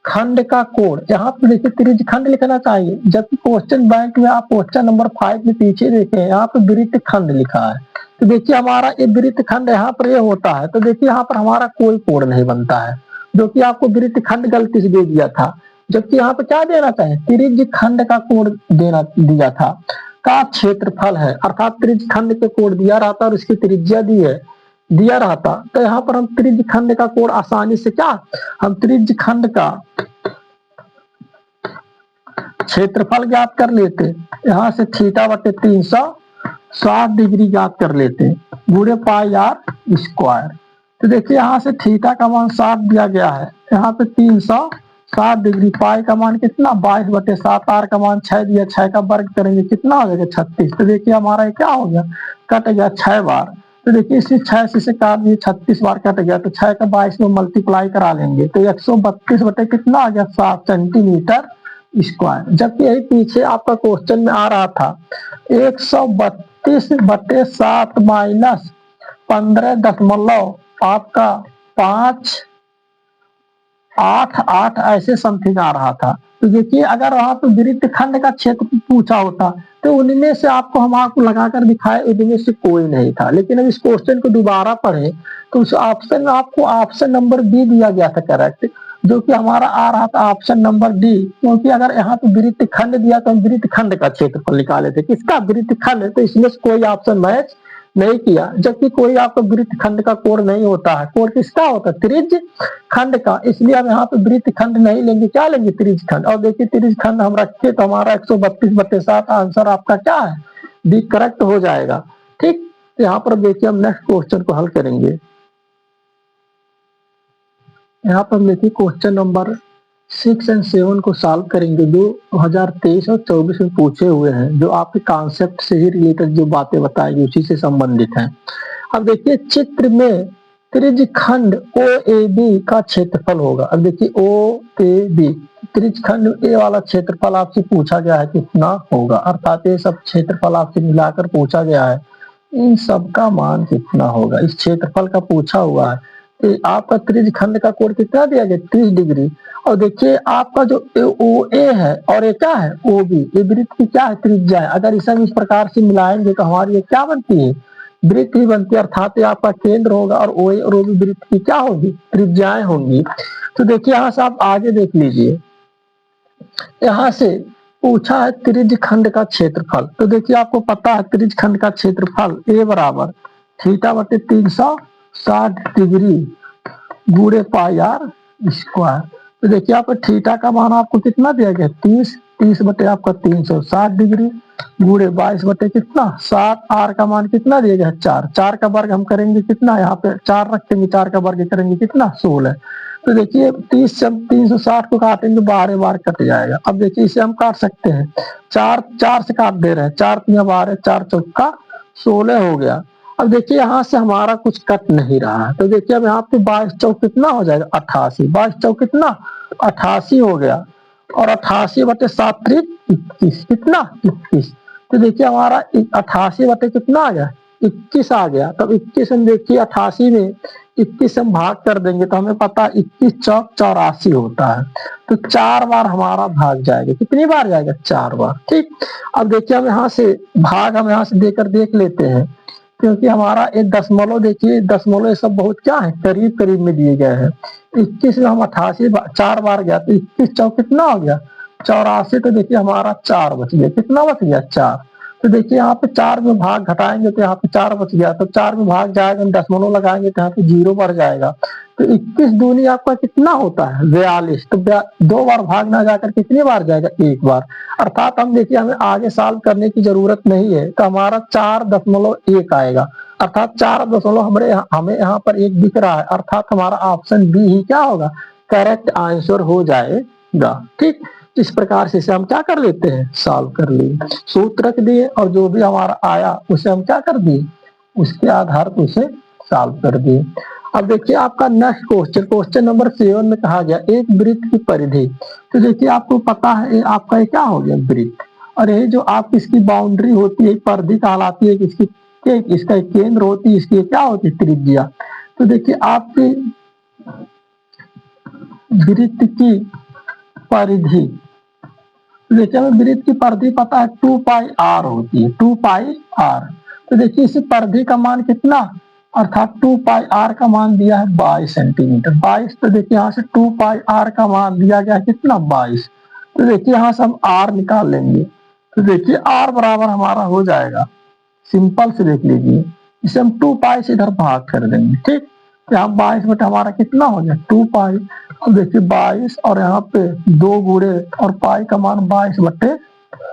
Speaker 1: खंड का कोण, यहाँ पे देखिए त्रिज्य खंड लिखना चाहिए, जबकि क्वेश्चन बैंक में आप क्वेश्चन नंबर 5 में पीछे देखें यहाँ पे वृत्त खंड लिखा है। तो देखिए हमारा ये वृत्त खंड यहाँ पर ये होता है, तो देखिए यहाँ पर हमारा कोई कोण नहीं बनता है, जो कि आपको वृत्त खंड गलती से दे दिया था। जबकि यहाँ पे क्या देना चाहिए, त्रिज्य खंड का कोण देना दिया था, का क्षेत्रफल है, अर्थात त्रिज्य खंड के कोण दिया रहता और इसकी त्रिज्या दी है दिया रहता। तो यहाँ पर हम त्रिज्य खंड का कोण आसानी से क्या, हम त्रिज्य खंड का क्षेत्रफल ज्ञात कर लेते, यहाँ से θ/360 डिग्री ज्ञात कर लेते गुणे πr²। तो देखिए यहाँ से थीटा का मान 60 दिया गया है, यहाँ पे 360 डिग्री, पाई का मान कितना 22/7, आर का मान 6 दिया, 6 का वर्ग करेंगे कितना हो जाएगा 36। तो देखिए हमारा क्या हो गया, कट गया 6 बार। तो देखिए इसी 6 से काट दिए, 36 बार कट गया, तो 6 का 22 में मल्टीप्लाई करा लेंगे तो 132 बटे कितना आ गया 7 सेंटीमीटर स्क्वायर। जबकि यही पीछे आपका क्वेश्चन में आ रहा था 132/7 माइनस 15 आपका 588 ऐसे समथिंग आ रहा था। तो देखिए अगर वहां पे वृत्त खंड का क्षेत्र पूछा होता तो उनमें से हम आपको लगाकर दिखाए, उनमें से कोई नहीं था। लेकिन अब इस क्वेश्चन को दोबारा पढ़े तो उस ऑप्शन में आपको ऑप्शन नंबर बी दिया गया था करेक्ट, जो कि हमारा आ रहा था ऑप्शन नंबर डी। क्योंकि अगर यहाँ पे वृत्त खंड दिया तो हम वृत्त खंड का क्षेत्रफल निकाले थे, किसका, वृत्त खंड, तो इसमें से कोई ऑप्शन मैच नहीं किया। जबकि कोई आपका वृत्त खंड का कोण नहीं होता है, कोण किसका होता है, त्रिज्य खंड का, इसलिए हम यहाँ पे वृत्त खंड नहीं लेंगे, क्या लेंगे, त्रिज्य खंड। और देखिए त्रिज्य खंड हम रखे तो हमारा 132/7 आंसर आपका क्या है, बी करेक्ट हो जाएगा। ठीक, यहाँ पर देखिए हम नेक्स्ट क्वेश्चन को हल करेंगे। यहाँ पर देखिए क्वेश्चन नंबर 6 और 7 को सॉल्व करेंगे, जो 2023 और 24 में पूछे हुए हैं, जो आपके कॉन्सेप्ट से ही रिलेटेड जो बातें बताएंगे उसी से संबंधित हैं। अब देखिए चित्र में त्रिज्य खंड OAB का क्षेत्रफल होगा। अब देखिए OAB त्रिज्य खंड ए वाला क्षेत्रफल आपसे पूछा गया है कितना होगा, अर्थात ये सब क्षेत्रफल आपसे मिलाकर पूछा गया है, इन सब का मान कितना होगा, इस क्षेत्रफल का पूछा हुआ है। आपका त्रिज्य खंड का कोण कितना दिया गया 30 डिग्री। और देखिए आपका जो OA है और ये क्या है OB, ये वृत्त की क्या है, त्रिज्या है। अगर इसे हम इस प्रकार से मिलाएंगे तो हमारी ये क्या बनती है, वृत्त ही बनती है, अर्थात ये आपका केंद्र होगा और OA और OB वृत्त की क्या होगी, त्रिज्याएं होंगी। तो देखिए यहाँ से आप आगे देख लीजिए, यहाँ से पूछा है त्रिज्य खंड का क्षेत्रफल। तो देखिए आपको पता है त्रिज्य खंड का क्षेत्रफल A बराबर θ/360 डिग्री गुणे πr²। तो देखिए आप थीटा का मान आपको कितना दिया गया 30 बटे आपका 360 डिग्री गुणे 22 बटे कितना 7, आर का मान कितना दिया गया 4, 4 का वर्ग हम करेंगे कितना, यहाँ पे 4 रखेंगे, 4 का वर्ग करेंगे कितना 16। तो देखिए 30 से 360 को काटेंगे 12 बार कट जाएगा। अब देखिए इसे हम काट सकते हैं, 4 से काट दे रहे हैं, 4 3 12, 4 चौका 16 हो गया। अब देखिए यहाँ से हमारा कुछ कट नहीं रहा है, तो देखिए अब यहाँ पे 22 चौक कितना हो जाएगा 88, 22 चौक कितना 88 हो गया, और 88 बटे 7 त्रिक 21 कितना 21। तो देखिए हमारा 88 बटे कितना आ गया 21 आ गया। तब 21 हम देखिए 88 में 21 हम भाग कर देंगे तो हमें पता 21 चौक 84 होता है। तो 4 बार हमारा भाग जाएगा, कितनी बार जाएगा 4 बार। ठीक, अब देखिए हम यहाँ से भाग हम यहाँ से देकर देख लेते हैं, क्योंकि हमारा एक दशमलव देखिए दशमलव ये सब बहुत क्या है करीब करीब में दिए गए हैं। 21 में हम 88 4 बार गया तो 21 चौक कितना हो गया 84। तो देखिए हमारा 4 बच गया, कितना बच गया 4। तो देखिए यहाँ पे 4 में भाग घटाएंगे तो यहाँ पे 4 बच गया, तो 4 में भाग जाएगा हम दशमलव लगाएंगे तो यहाँ पे 0 बढ़ जाएगा। तो 21 दूनी आपका कितना होता है 42। तो 2 बार भाग ना जाकर कितनी बार जाएगा 1 बार। अर्थात हम देखिए हमें आगे सॉल्व करने की जरूरत नहीं है, तो हमारा 4.1 आएगा। अर्थात 4 हमें यहाँ पर 1 दिख रहा है, अर्थात हमारा ऑप्शन बी ही क्या होगा करेक्ट आंसर हो जाएगा। ठीक, इस प्रकार से इसे हम क्या कर लेते हैं सॉल्व कर लिए, सूत्र रख दिए और जो भी हमारा आया उसे हम क्या कर दिए उसके आधार पर उसे सॉल्व कर दिए। अब देखिए आपका नेक्स्ट क्वेश्चन, क्वेश्चन नंबर 7 में कहा गया एक वृत्त की परिधि। तो देखिए आपको पता है ये आपका ये क्या हो गया वृत्त, और ये जो आप इसकी बाउंड्री होती है परिधि कहलाती है, इसका एक केंद्र होती है, इसकी क्या होती है त्रिज्या। तो देखिए आपकी वृत्त की परिधि, देखिए हमें वृत्त की परिधि पता है 2 पाई r होती है, 2 पाई r। तो देखिए इस परिधि का मान कितना, अर्थात 2 पाई r का मान दिया है 22 सेंटीमीटर 22। तो देखिए यहाँ से 2 पाई r का मान दिया गया है कितना 22। तो देखिए यहाँ से हम r निकाल लेंगे, तो देखिए r बराबर हमारा हो जाएगा, सिंपल से देख लीजिए इसे हम 2 पाई से इधर भाग कर देंगे। ठीक, तो यहाँ 22 बटे हमारा कितना हो गया 2 पाई। अब देखिए 22 और यहाँ पे 2 गुणे और पाई का मान 22 बटे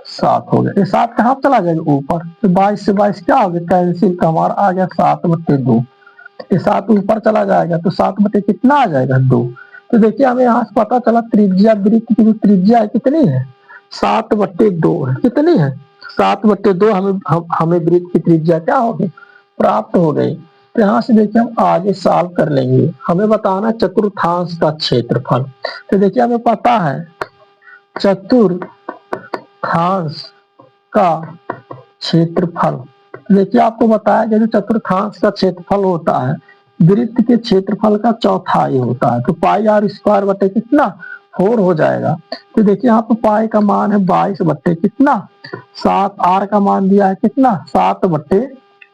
Speaker 1: 7 हो गया। ये 7 कहाँ चला जाएगा ऊपर, तो 22 से 22 क्या हो गया कैंसिल, का हमारा आ गया 7 बटे 2। ये 7 ऊपर चला जाएगा तो 7 बटे कितना आ जाएगा 2। तो देखिए हमें यहाँ से पता चला त्रिज्या वृत्त की जो त्रिज्या है कितनी है 7 बटे 2 है, कितनी है 7 बटे 2। हमें वृत्त की त्रिज्या क्या हो गई प्राप्त हो गई। तो यहाँ से देखिए हम आगे सॉल्व कर लेंगे, हमें बताना चतुर्थांश का क्षेत्रफल। तो देखिए हमें पता है चतुर्थांश का क्षेत्रफल, देखिए आपको बताया गया जो चतुर्थांश का क्षेत्रफल होता है वृत्त के क्षेत्रफल का चौथाई होता है। तो पाई r स्क्वायर बटे कितना 4 हो जाएगा। तो देखिए यहाँ पे पाई का मान है 22 बटे कितना 7, r का मान दिया है कितना 7 बटे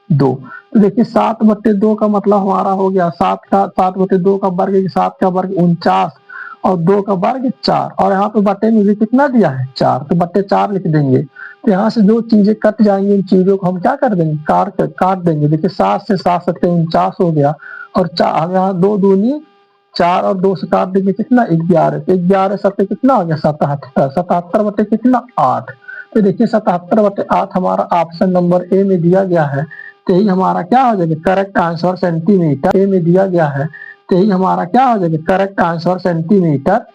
Speaker 1: 2। तो देखिए 7 बटे 2 का मतलब हमारा हो गया 7 बटे 2 का वर्ग 7 का वर्ग 49 और 2 का वर्ग 4, और यहाँ पे बटे में भी कितना दिया है 4, तो बटे 4 लिख देंगे। तो यहाँ से जो चीजें कट जाएंगी उन चीजों को हम क्या कर देंगे काट देंगे। देखिए 7 से 7 सत्ते 49 हो गया, और हम यहाँ 2 दूनी 4 और 2 से काट देंगे कितना 11, तो 11 सत्ते कितना हो गया 77, 77 बटे कितना 8। तो देखिए 77 बटे 8 हमारा ऑप्शन नंबर ए में दिया गया है। तो यही हमारा क्या हो जाएगा करेक्ट आंसर सेंटीमीटर ए में दिया गया है। तो यही हमारा क्या हो जाएगा करेक्ट आंसर सेंटीमीटर।